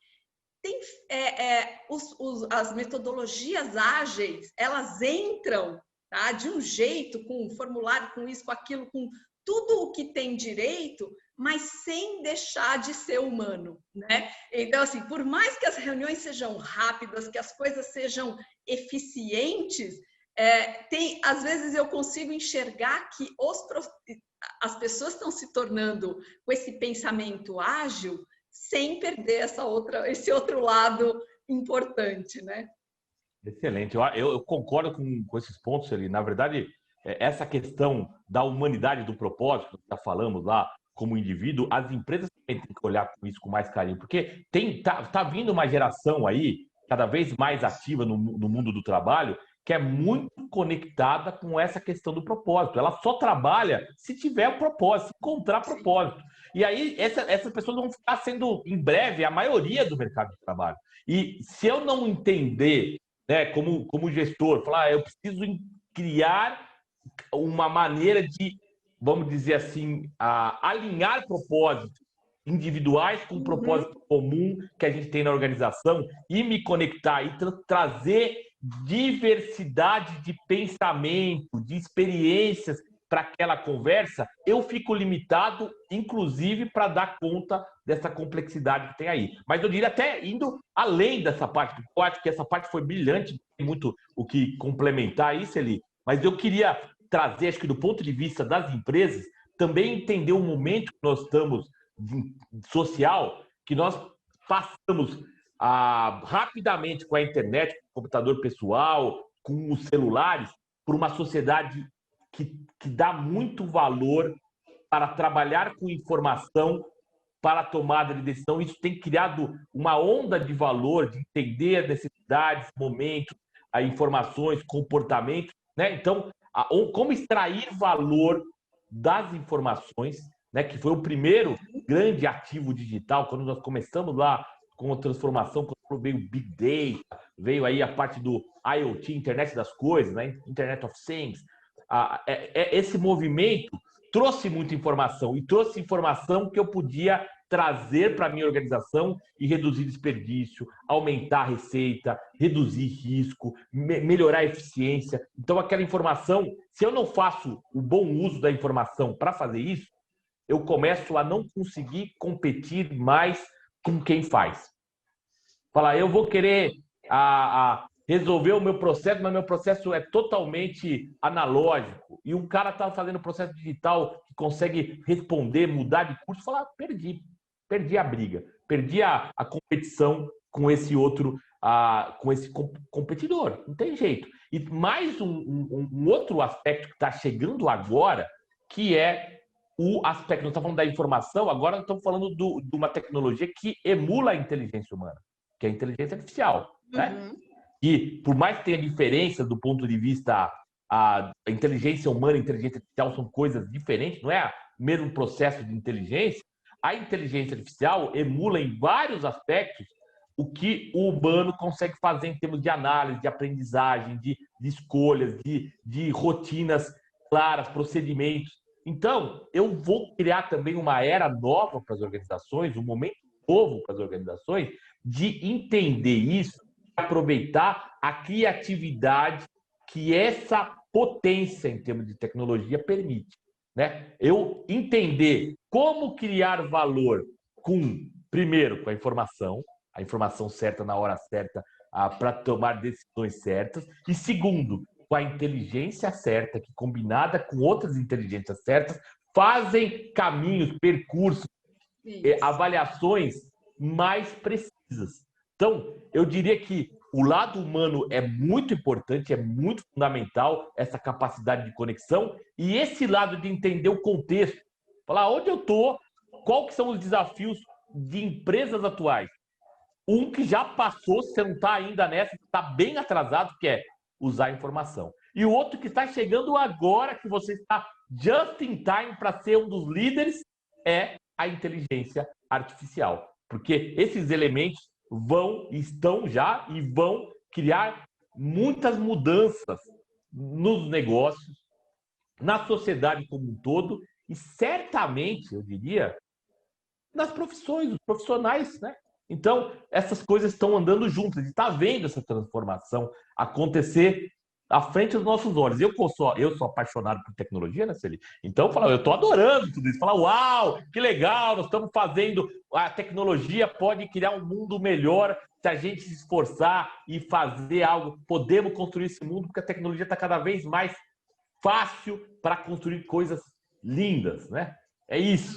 as metodologias ágeis, elas entram, tá, de um jeito, com um formulário, com isso, com aquilo, com tudo o que tem direito, mas sem deixar de ser humano, né? Então, assim, por mais que as reuniões sejam rápidas, que as coisas sejam eficientes, às vezes eu consigo enxergar que as pessoas estão se tornando com esse pensamento ágil sem perder esse outro lado importante, né? Excelente. Eu concordo com esses pontos ali. Na verdade, essa questão da humanidade do propósito, que já falamos lá, como indivíduo, as empresas também têm que olhar com isso com mais carinho, porque tá vindo uma geração aí, cada vez mais ativa no mundo do trabalho, que é muito conectada com essa questão do propósito. Ela só trabalha se tiver o propósito, se encontrar propósito. E aí, essas pessoas vão ficar sendo, em breve, a maioria do mercado de trabalho. E se eu não entender, né, como gestor, falar, eu preciso criar uma maneira de, vamos dizer assim, alinhar propósitos individuais com um propósito comum que a gente tem na organização e me conectar e trazer diversidade de pensamento, de experiências para aquela conversa, eu fico limitado, inclusive, para dar conta dessa complexidade que tem aí. Mas eu diria até indo além dessa parte, porque eu acho que essa parte foi brilhante, tem muito o que complementar isso, Eli, mas eu queria trazer, acho que do ponto de vista das empresas, também entender o momento que nós estamos social, que nós passamos rapidamente com a internet, com o computador pessoal, com os celulares, por uma sociedade que dá muito valor para trabalhar com informação para a tomada de decisão. Isso tem criado uma onda de valor, de entender necessidades, momentos, informações, comportamentos, né? Então, como extrair valor das informações, né? Que foi o primeiro grande ativo digital, quando nós começamos lá com a transformação, quando veio o Big Data, veio aí a parte do IoT, Internet das Coisas, né? Internet of Things. Esse movimento trouxe muita informação, e trouxe informação que eu podia trazer para a minha organização e reduzir desperdício, aumentar a receita, reduzir risco, melhorar a eficiência. Então, aquela informação, se eu não faço o bom uso da informação para fazer isso, eu começo a não conseguir competir mais com quem faz. Falar, eu vou querer resolver o meu processo, mas meu processo é totalmente analógico. E um cara está fazendo processo digital que consegue responder, mudar de curso, falar, perdi a briga, perdi a competição com esse outro, com esse competidor. Não tem jeito. E mais um outro aspecto que está chegando agora, que é o aspecto, nós estamos falando da informação, agora nós estamos falando de uma tecnologia que emula a inteligência humana, que é a inteligência artificial, né? E por mais que tenha diferença do ponto de vista, a inteligência humana e a inteligência artificial são coisas diferentes, não é o mesmo processo de inteligência, a inteligência artificial emula em vários aspectos o que o humano consegue fazer em termos de análise, de aprendizagem, de escolhas, de rotinas claras, procedimentos. Então, eu vou criar também uma era nova para as organizações, um momento novo para as organizações, de entender isso, aproveitar a criatividade que essa potência em termos de tecnologia permite, né? Eu entender como criar valor primeiro, com a informação certa na hora certa, para tomar decisões certas, e segundo, com a inteligência certa, que combinada com outras inteligências certas, fazem caminhos, percursos, avaliações mais precisas. Então, eu diria que o lado humano é muito importante, é muito fundamental, essa capacidade de conexão, e esse lado de entender o contexto, falar onde eu estou, quais que são os desafios de empresas atuais. Um que já passou, se você não está ainda nessa, está bem atrasado, que é usar a informação. E o outro que está chegando agora, que você está just in time para ser um dos líderes, é a inteligência artificial. Porque esses elementos estão já e vão criar muitas mudanças nos negócios, na sociedade como um todo e certamente, eu diria, nas profissões, os profissionais, né? Então, essas coisas estão andando juntas e está vendo essa transformação acontecer à frente dos nossos olhos. Eu sou apaixonado por tecnologia, né, Celi? Então, eu estou adorando tudo isso. Uau, que legal, nós estamos fazendo... A tecnologia pode criar um mundo melhor se a gente se esforçar e fazer algo. Podemos construir esse mundo porque a tecnologia está cada vez mais fácil para construir coisas lindas, né? É isso.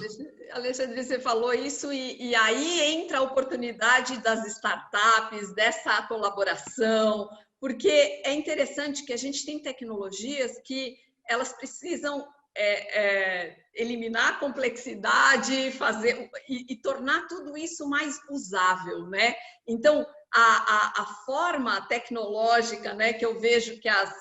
Alexandre, você falou isso e aí entra a oportunidade das startups, dessa colaboração, porque é interessante que a gente tem tecnologias que elas precisam eliminar a complexidade, fazer e tornar tudo isso mais usável, né? Então, a forma tecnológica, né, que eu vejo que as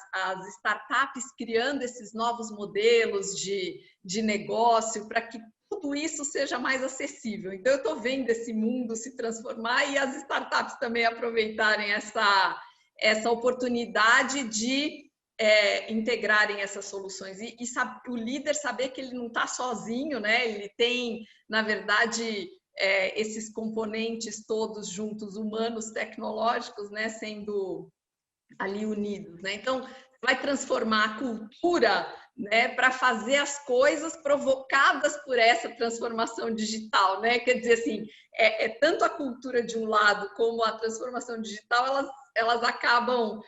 startups criando esses novos modelos de negócio para que tudo isso seja mais acessível. Então, eu estou vendo esse mundo se transformar e as startups também aproveitarem essa oportunidade de integrarem essas soluções e o líder saber que ele não está sozinho, né? Ele tem, na verdade, esses componentes todos juntos, humanos, tecnológicos, né? Sendo ali unidos, né? Então, vai transformar a cultura, né? Para fazer as coisas provocadas por essa transformação digital, né? Quer dizer assim, tanto a cultura de um lado como a transformação digital, elas acabam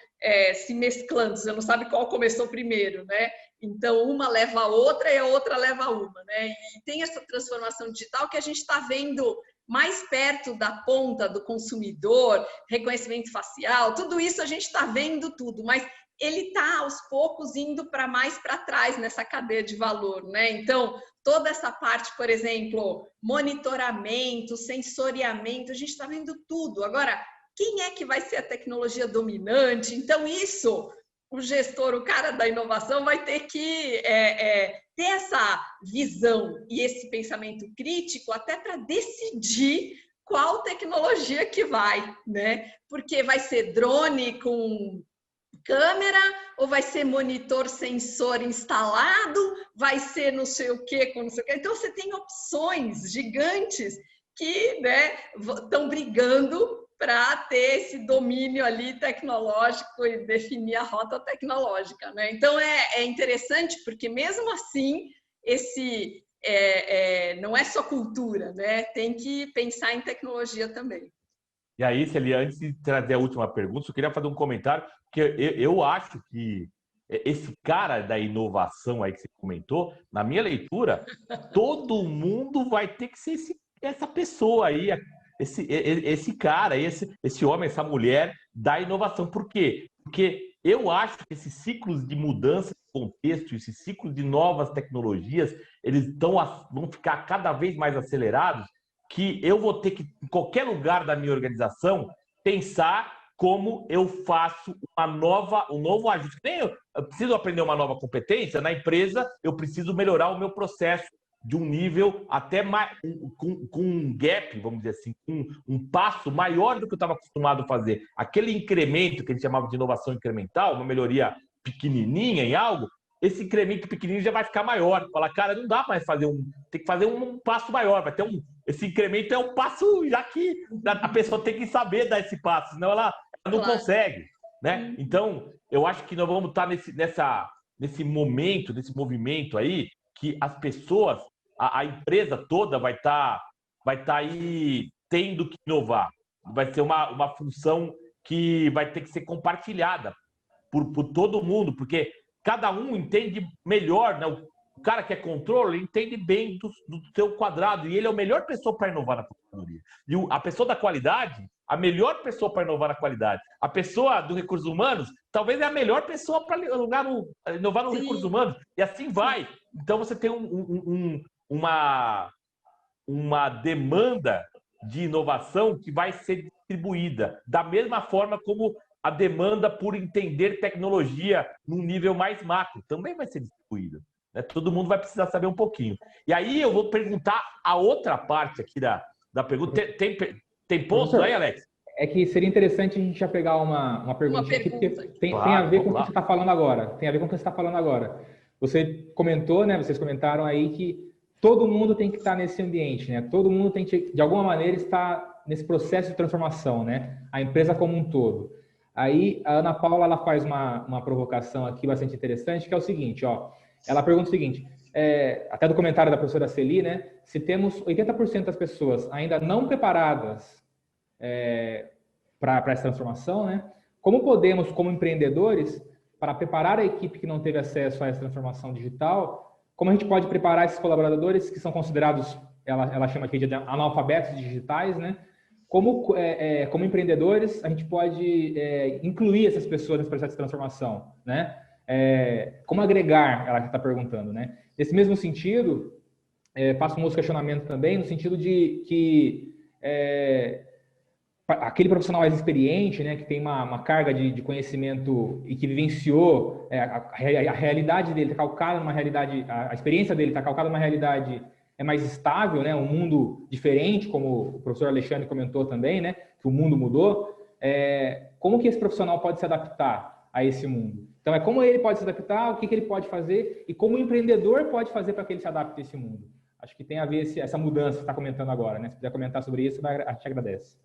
se mesclando, você não sabe qual começou primeiro, né? Então, uma leva a outra e a outra leva a uma, né? E tem essa transformação digital que a gente está vendo mais perto da ponta do consumidor, reconhecimento facial, tudo isso a gente está vendo tudo, mas ele está aos poucos indo mais para trás nessa cadeia de valor, né? Então, toda essa parte, por exemplo, monitoramento, sensoriamento, a gente está vendo tudo. Agora, quem é que vai ser a tecnologia dominante? Então, isso, o gestor, o cara da inovação vai ter que ter essa visão e esse pensamento crítico até para decidir qual tecnologia que vai, né? Porque vai ser drone com câmera, ou vai ser monitor sensor instalado, vai ser não sei o que com não sei o que. Então, você tem opções gigantes que, né, estão brigando para ter esse domínio ali tecnológico e definir a rota tecnológica, né? Então, é interessante, porque mesmo assim, esse não é só cultura, né? Tem que pensar em tecnologia também. E aí, Celi, antes de trazer a última pergunta, eu queria fazer um comentário, porque eu acho que esse cara da inovação aí que você comentou, na minha leitura, todo mundo vai ter que ser essa pessoa aí, esse cara, esse homem, essa mulher da inovação. Por quê? Porque eu acho que esses ciclos de mudança de contexto, esses ciclos de novas tecnologias, eles vão ficar cada vez mais acelerados, que eu vou ter que, em qualquer lugar da minha organização, pensar como eu faço um novo ajuste. Eu preciso aprender uma nova competência na empresa, eu preciso melhorar o meu processo de um nível até mais, com um gap, vamos dizer assim, um passo maior do que eu estava acostumado a fazer. Aquele incremento que a gente chamava de inovação incremental, uma melhoria pequenininha em algo, esse incremento pequenininho já vai ficar maior. Fala, cara, não dá mais fazer tem que fazer um passo maior, vai ter esse incremento é um passo, já que a pessoa tem que saber dar esse passo, senão ela não consegue, né? Então, eu acho que nós vamos estar nesse momento, nesse movimento aí, que as pessoas, a empresa toda vai estar aí tendo que inovar. Vai ser uma função que vai ter que ser compartilhada por todo mundo, porque cada um entende melhor, né? O cara que é controle entende bem do seu quadrado, e ele é a melhor pessoa para inovar na controladoria. E a pessoa da qualidade, a melhor pessoa para inovar na qualidade. A pessoa dos recursos humanos, talvez é a melhor pessoa para inovar no recursos humanos. E assim vai. Então, você tem uma demanda de inovação que vai ser distribuída da mesma forma como a demanda por entender tecnologia num nível mais macro também vai ser distribuída. Né? Todo mundo vai precisar saber um pouquinho. E aí eu vou perguntar a outra parte aqui da pergunta. Tem pontos aí, Alex? É que seria interessante a gente já pegar uma perguntinha aqui, porque tem a ver com o que você está falando agora. Tem a ver com o que você está falando agora. Você comentou, né? Vocês comentaram aí que todo mundo tem que estar nesse ambiente, né? Todo mundo tem que, de alguma maneira, estar nesse processo de transformação, né? A empresa como um todo. Aí a Ana Paula ela faz uma provocação aqui bastante interessante, que é o seguinte, ó. Ela pergunta o seguinte, até do comentário da professora Celi, né? Se temos 80% das pessoas ainda não preparadas para essa transformação, né? Como podemos, como empreendedores, para preparar a equipe que não teve acesso a essa transformação digital, como a gente pode preparar esses colaboradores que são considerados, ela chama aqui de analfabetos digitais, né? Como empreendedores, a gente pode incluir essas pessoas nesse processo de transformação, né? Como agregar, ela está perguntando, né? Nesse mesmo sentido, faço um outro questionamento também, no sentido de que aquele profissional mais experiente, né, que tem uma carga de conhecimento e que vivenciou a realidade dele está calcada numa realidade, a experiência dele está calcada numa realidade mais estável, né, um mundo diferente, como o professor Alexandre comentou também, né, que o mundo mudou. Como que esse profissional pode se adaptar a esse mundo? Então, como ele pode se adaptar, o que ele pode fazer e como o empreendedor pode fazer para que ele se adapte a esse mundo. Acho que tem a ver essa mudança que você está comentando agora, né? Se puder comentar sobre isso, a gente agradece.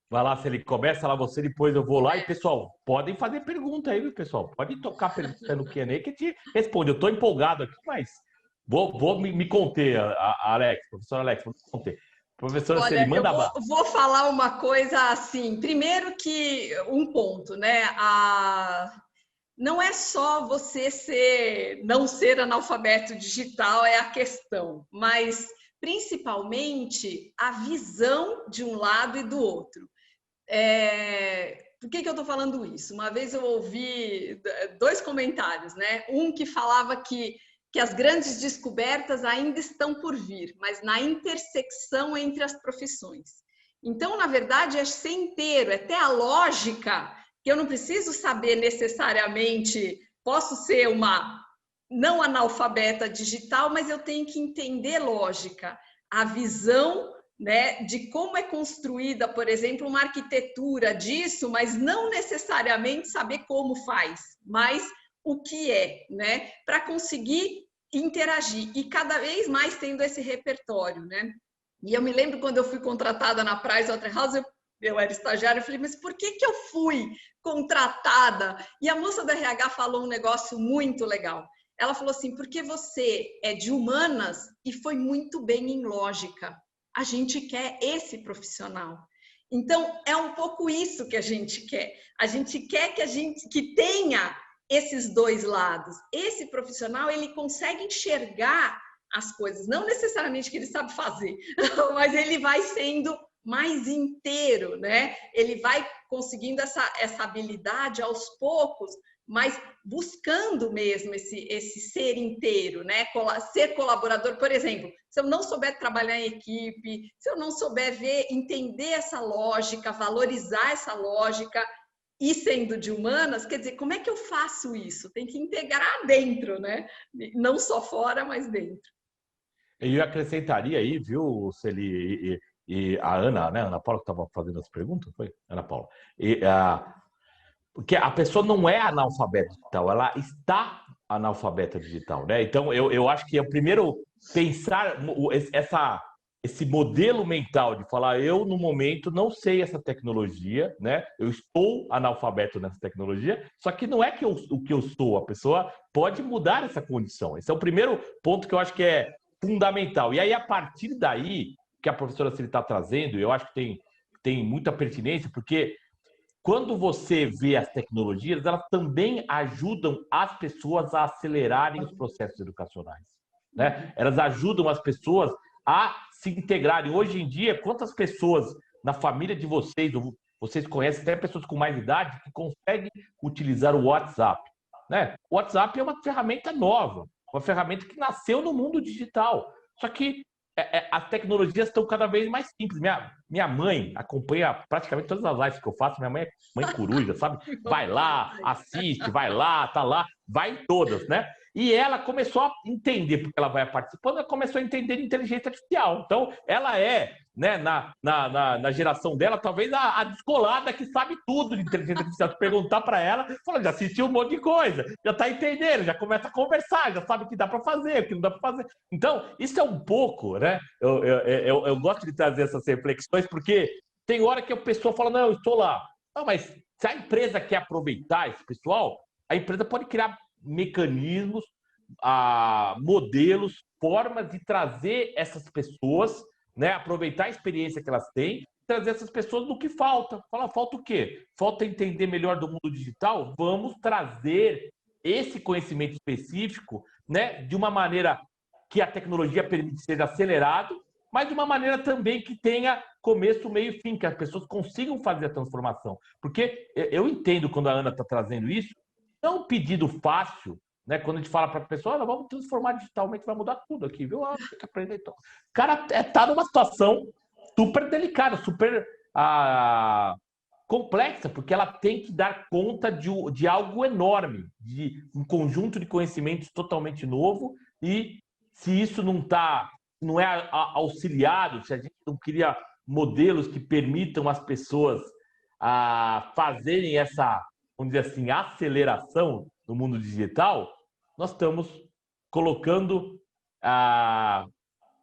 Vai lá, Celi, começa lá você, depois eu vou lá. E, pessoal, podem fazer pergunta aí, viu, pessoal? Pode tocar pergunta no Q&A que te responde. Eu estou empolgado aqui, mas vou me conter, Alex, professor Alex, vou me conter. Professora Celi, manda lá. Vou falar uma coisa assim. Primeiro que um ponto, né? Não é só você não ser analfabeto digital é a questão, mas principalmente a visão de um lado e do outro. Por que eu estou falando isso? Uma vez eu ouvi 2 comentários, né? Um que falava que que as grandes descobertas ainda estão por vir, mas na intersecção entre as profissões. Então, na verdade, é ser inteiro, é ter a lógica, que eu não preciso saber necessariamente, posso ser uma não analfabeta digital, mas eu tenho que entender lógica, a visão, né, de como é construída, por exemplo, uma arquitetura disso, mas não necessariamente saber como faz, mas o que é, né, para conseguir interagir e cada vez mais tendo esse repertório, né? E eu me lembro quando eu fui contratada na Pricewaterhouse, eu era estagiária, eu falei, mas por que eu fui contratada? E a moça da RH falou um negócio muito legal. Ela falou assim, porque você é de humanas e foi muito bem em lógica. A gente quer esse profissional. Então, é um pouco isso que a gente quer. A gente quer que tenha esses dois lados. Esse profissional, ele consegue enxergar as coisas, não necessariamente que ele sabe fazer, mas ele vai sendo mais inteiro, né? Ele vai conseguindo essa habilidade aos poucos, mas buscando mesmo esse ser inteiro, né? Ser colaborador, por exemplo, se eu não souber trabalhar em equipe, se eu não souber entender essa lógica, valorizar essa lógica, e sendo de humanas, quer dizer, como é que eu faço isso? Tem que integrar dentro, né? Não só fora, mas dentro. Eu acrescentaria aí, viu, Celi e a Ana, né? Ana Paula que estava fazendo as perguntas, foi? Ana Paula. Porque a pessoa não é analfabeta digital, ela está analfabeta digital, né? Então, eu acho que é o primeiro pensar esse modelo mental de falar, eu, no momento, não sei essa tecnologia, né? Eu estou analfabeto nessa tecnologia, só que não é o que eu sou, a pessoa pode mudar essa condição. Esse é o primeiro ponto que eu acho que é fundamental. E aí, a partir daí, que a professora Celi está trazendo, eu acho que tem muita pertinência, porque quando você vê as tecnologias, elas também ajudam as pessoas a acelerarem os processos educacionais, né? Elas ajudam as pessoas a se integrarem. Hoje em dia, quantas pessoas na família de vocês, ou vocês conhecem até pessoas com mais idade, que conseguem utilizar o WhatsApp, né? O WhatsApp é uma ferramenta nova, uma ferramenta que nasceu no mundo digital. Só que as tecnologias estão cada vez mais simples. Minha mãe acompanha praticamente todas as lives que eu faço. Minha mãe é mãe coruja, sabe? Vai lá, assiste, vai lá, tá lá, vai em todas, né? E ela começou a entender, porque ela vai participando, ela começou a entender de inteligência artificial. Então, ela é, né, na geração dela, talvez a descolada que sabe tudo de inteligência artificial. Se perguntar para ela, fala, já assistiu um monte de coisa, já está entendendo, já começa a conversar, já sabe o que dá para fazer, o que não dá para fazer. Então, isso é um pouco, né? Eu gosto de trazer essas reflexões, porque tem hora que a pessoa fala, não, eu estou lá. Não, mas se a empresa quer aproveitar esse pessoal, a empresa pode criar mecanismos, modelos, formas de trazer essas pessoas, né, aproveitar a experiência que elas têm, trazer essas pessoas no que falta. Fala, falta o quê? Falta entender melhor do mundo digital? Vamos trazer esse conhecimento específico, né, de uma maneira que a tecnologia permite ser acelerado, mas de uma maneira também que tenha começo, meio e fim, que as pessoas consigam fazer a transformação. Porque eu entendo quando a Ana está trazendo isso, não é um pedido fácil, né? Quando a gente fala para a pessoa, olha, vamos transformar digitalmente, vai mudar tudo aqui, viu? Tem que aprender então. O cara está numa situação super delicada, super complexa, porque ela tem que dar conta de algo enorme, de um conjunto de conhecimentos totalmente novo, e se isso não é auxiliado, se a gente não cria modelos que permitam as pessoas fazerem essa, vamos dizer assim, aceleração no mundo digital, nós estamos colocando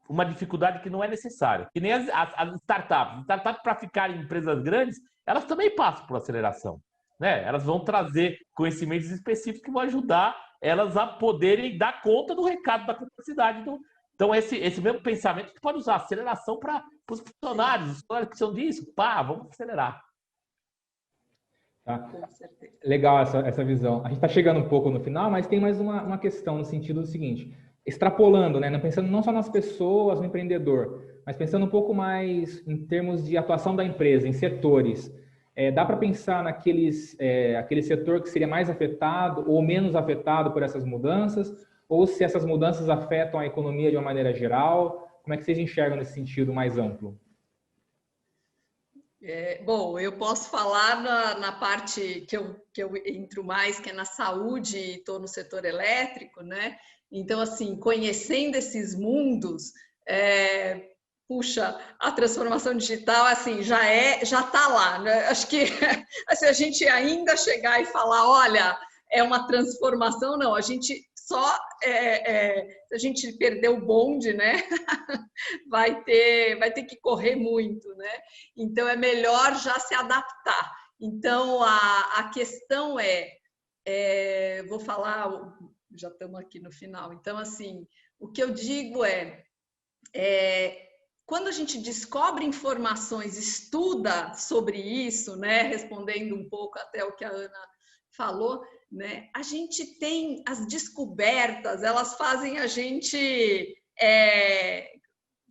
uma dificuldade que não é necessária. Que nem as startups. As startups, para ficarem empresas grandes, elas também passam por aceleração, né? Elas vão trazer conhecimentos específicos que vão ajudar elas a poderem dar conta do recado da complexidade. Então, esse mesmo pensamento que pode usar aceleração para os funcionários. Os funcionários precisam disso. Vamos acelerar. Tá. Legal essa visão. A gente está chegando um pouco no final, mas tem mais uma questão no sentido do seguinte, extrapolando, né? Pensando não só nas pessoas, no empreendedor, mas pensando um pouco mais em termos de atuação da empresa, em setores. Dá para pensar aquele setor que seria mais afetado ou menos afetado por essas mudanças? ou se essas mudanças afetam a economia de uma maneira geral. Como é que vocês enxergam nesse sentido mais amplo? Bom, eu posso falar na parte que eu entro mais, que é na saúde, e estou no setor elétrico, né? Então, assim, conhecendo esses mundos, puxa, a transformação digital, assim, já está lá, né? Acho que se a gente ainda chegar e falar, olha, é uma transformação, não, a gente só, se a gente perder o bonde, né? vai ter que correr muito, né? Então é melhor já se adaptar. Então a questão vou falar, já estamos aqui no final. Então assim, o que eu digo quando a gente descobre informações, estuda sobre isso, né? Respondendo um pouco até o que a Ana falou, né? A gente tem as descobertas, elas fazem a gente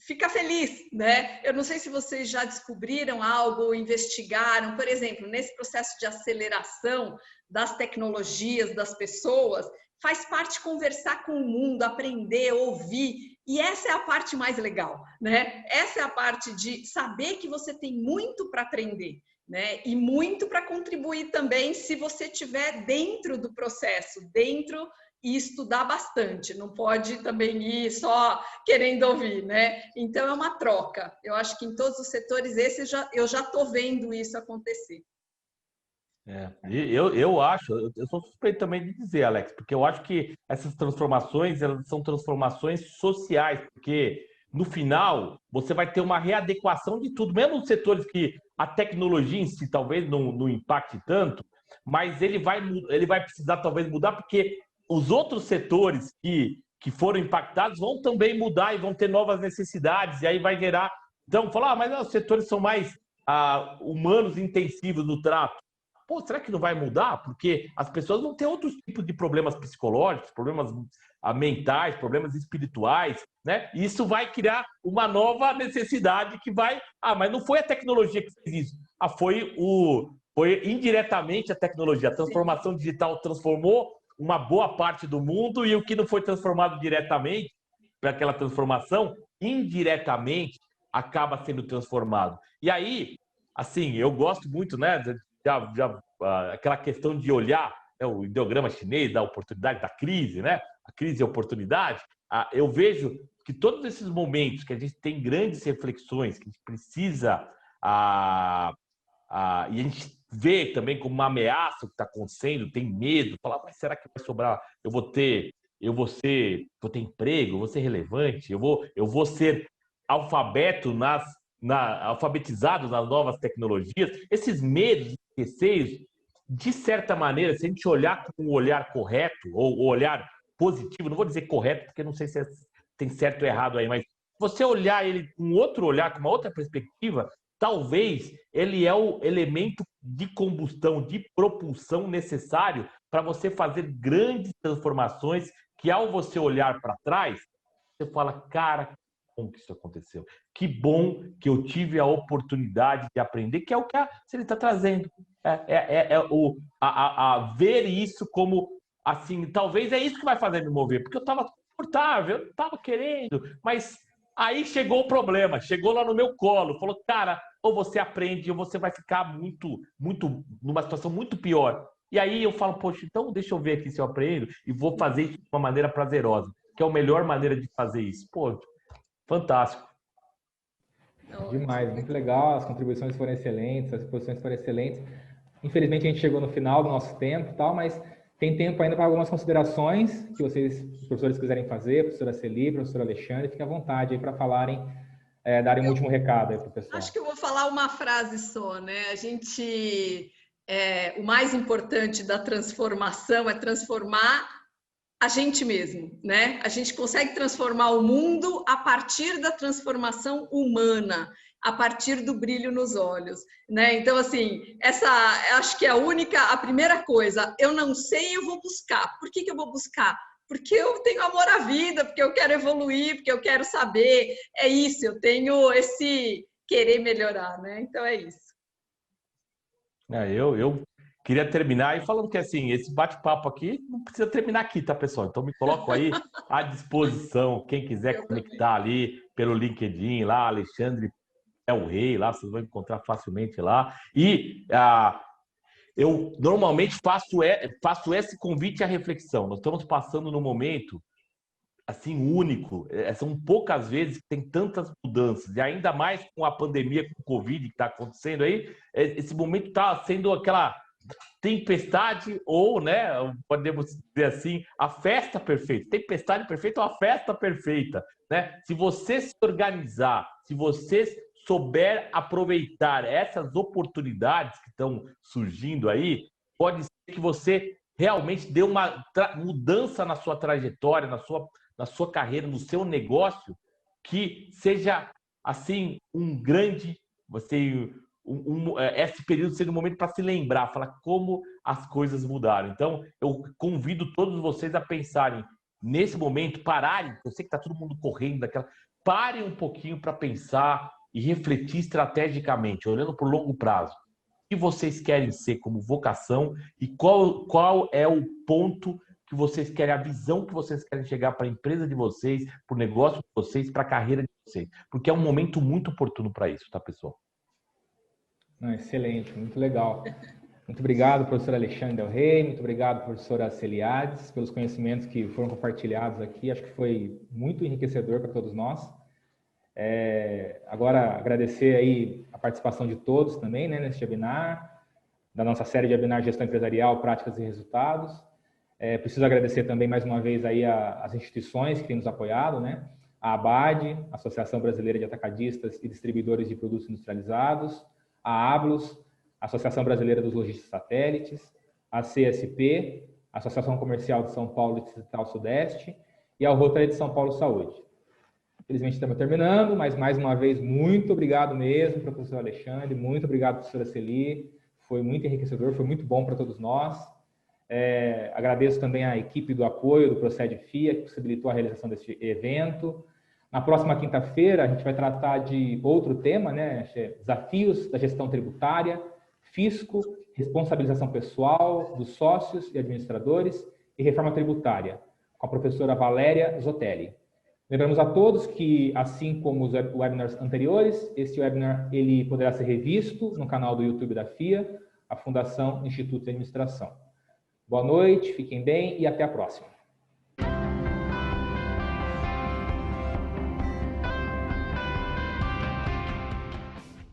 fica feliz, né? Eu não sei se vocês já descobriram algo ou investigaram, por exemplo, nesse processo de aceleração das tecnologias, das pessoas, faz parte conversar com o mundo, aprender, ouvir, e essa é a parte mais legal, né? Essa é a parte de saber que você tem muito para aprender, né? E muito para contribuir também se você estiver dentro do processo, dentro e estudar bastante, não pode também ir só querendo ouvir, né? Então é uma troca. Eu acho que em todos os setores eu já estou vendo isso acontecer. Eu acho, eu sou suspeito também de dizer, Alex, porque eu acho que essas transformações, elas são transformações sociais, porque no final você vai ter uma readequação de tudo, mesmo nos setores que a tecnologia em si talvez não impacte tanto, mas ele vai precisar talvez mudar, porque os outros setores que foram impactados vão também mudar e vão ter novas necessidades, e aí vai gerar... Então, falar, mas os setores são mais humanos intensivos no trato. Pô, será que não vai mudar? Porque as pessoas vão ter outros tipos de problemas psicológicos, problemas mentais, problemas espirituais, né? E isso vai criar uma nova necessidade que vai... mas não foi a tecnologia que fez isso. Foi indiretamente a tecnologia. A transformação digital transformou uma boa parte do mundo, e o que não foi transformado diretamente para aquela transformação, indiretamente acaba sendo transformado. E aí, assim, eu gosto muito, né, aquela questão de olhar, né, o ideograma chinês da oportunidade, da crise, né, a crise e a oportunidade. Eu vejo que todos esses momentos que a gente tem grandes reflexões, que a gente precisa e a gente vê também como uma ameaça o que está acontecendo, tem medo, fala, mas será que vai sobrar? Eu vou ter emprego, eu vou ser relevante, eu vou ser alfabetizado nas novas tecnologias. Esses medos, receios, de certa maneira, se a gente olhar com o olhar correto, ou olhar positivo, não vou dizer correto, porque não sei se tem certo ou errado aí, mas você olhar ele com outro olhar, com uma outra perspectiva, talvez ele é o elemento de combustão, de propulsão necessário para você fazer grandes transformações que, ao você olhar para trás, você fala, cara, que bom que isso aconteceu. Que bom que eu tive a oportunidade de aprender, que é o que ele está trazendo. Ver isso como, assim, talvez é isso que vai fazer me mover, porque eu estava confortável, eu estava querendo, mas... Aí chegou o problema, chegou lá no meu colo, falou, cara, ou você aprende ou você vai ficar numa situação muito pior. E aí eu falo, poxa, então deixa eu ver aqui se eu aprendo e vou fazer isso de uma maneira prazerosa, que é a melhor maneira de fazer isso. Pô, fantástico. Demais, muito legal, as contribuições foram excelentes, as exposições foram excelentes. Infelizmente a gente chegou no final do nosso tempo e tal, mas tem tempo ainda para algumas considerações que vocês, os professores, quiserem fazer, professora Celi, professor Alexandre, fiquem à vontade aí para falarem, darem um último recado aí para o pessoal. Acho que eu vou falar uma frase só, né? O mais importante da transformação é transformar a gente mesmo, né? A gente consegue transformar o mundo a partir da transformação humana, a partir do brilho nos olhos, né? Então, assim, acho que é a primeira coisa, eu não sei, eu vou buscar. Por que eu vou buscar? Porque eu tenho amor à vida, porque eu quero evoluir, porque eu quero saber. É isso, eu tenho esse querer melhorar, né? Então é isso. queria terminar e falando que, assim, esse bate-papo aqui não precisa terminar aqui, tá, pessoal? Então, me coloco aí à disposição. Quem quiser conectar ali pelo LinkedIn, lá, Alexandre é o Rei, lá, vocês vão encontrar facilmente lá. E eu normalmente faço esse convite à reflexão. Nós estamos passando num momento assim único. São poucas vezes que tem tantas mudanças, e ainda mais com a pandemia, com o Covid que está acontecendo aí, esse momento está sendo aquela tempestade ou, né, podemos dizer assim, a festa perfeita. Tempestade perfeita ou a festa perfeita, né? Se você se organizar, se você souber aproveitar essas oportunidades que estão surgindo aí, pode ser que você realmente dê uma mudança na sua trajetória, na sua carreira, no seu negócio, que seja assim um grande, esse período sendo um momento para se lembrar, falar como as coisas mudaram. Então, eu convido todos vocês a pensarem nesse momento, pararem. Eu sei que está todo mundo correndo parem um pouquinho para pensar e refletir estrategicamente, olhando para o longo prazo. O que vocês querem ser como vocação e qual é o ponto que vocês querem, a visão que vocês querem chegar para a empresa de vocês, para o negócio de vocês, para a carreira de vocês. Porque é um momento muito oportuno para isso, tá, pessoal? Excelente, muito legal. Muito obrigado, professor Alexandre Del Rey, muito obrigado, professora Celiades, pelos conhecimentos que foram compartilhados aqui. Acho que foi muito enriquecedor para todos nós. Agora, agradecer aí a participação de todos também, né, neste webinar, da nossa série de webinar Gestão Empresarial, Práticas e Resultados. Preciso agradecer também mais uma vez aí as instituições que têm nos apoiado, né? A ABAD, Associação Brasileira de Atacadistas e Distribuidores de Produtos Industrializados, a ABLUS, Associação Brasileira dos Lojistas Satélites, a CSP, Associação Comercial de São Paulo e Distrital Sudeste, e ao Rotary de São Paulo Saúde. Infelizmente estamos terminando, mas mais uma vez, muito obrigado mesmo, professor Alexandre, muito obrigado, professora Celi, foi muito enriquecedor, foi muito bom para todos nós. Agradeço também à equipe do apoio do Procede FIA, que possibilitou a realização deste evento. Na próxima quinta-feira, a gente vai tratar de outro tema, né? Desafios da gestão tributária, fisco, responsabilização pessoal dos sócios e administradores e reforma tributária, com a professora Valéria Zotelli. Lembramos a todos que, assim como os webinars anteriores, este webinar ele poderá ser revisto no canal do YouTube da FIA, a Fundação Instituto de Administração. Boa noite, fiquem bem e até a próxima.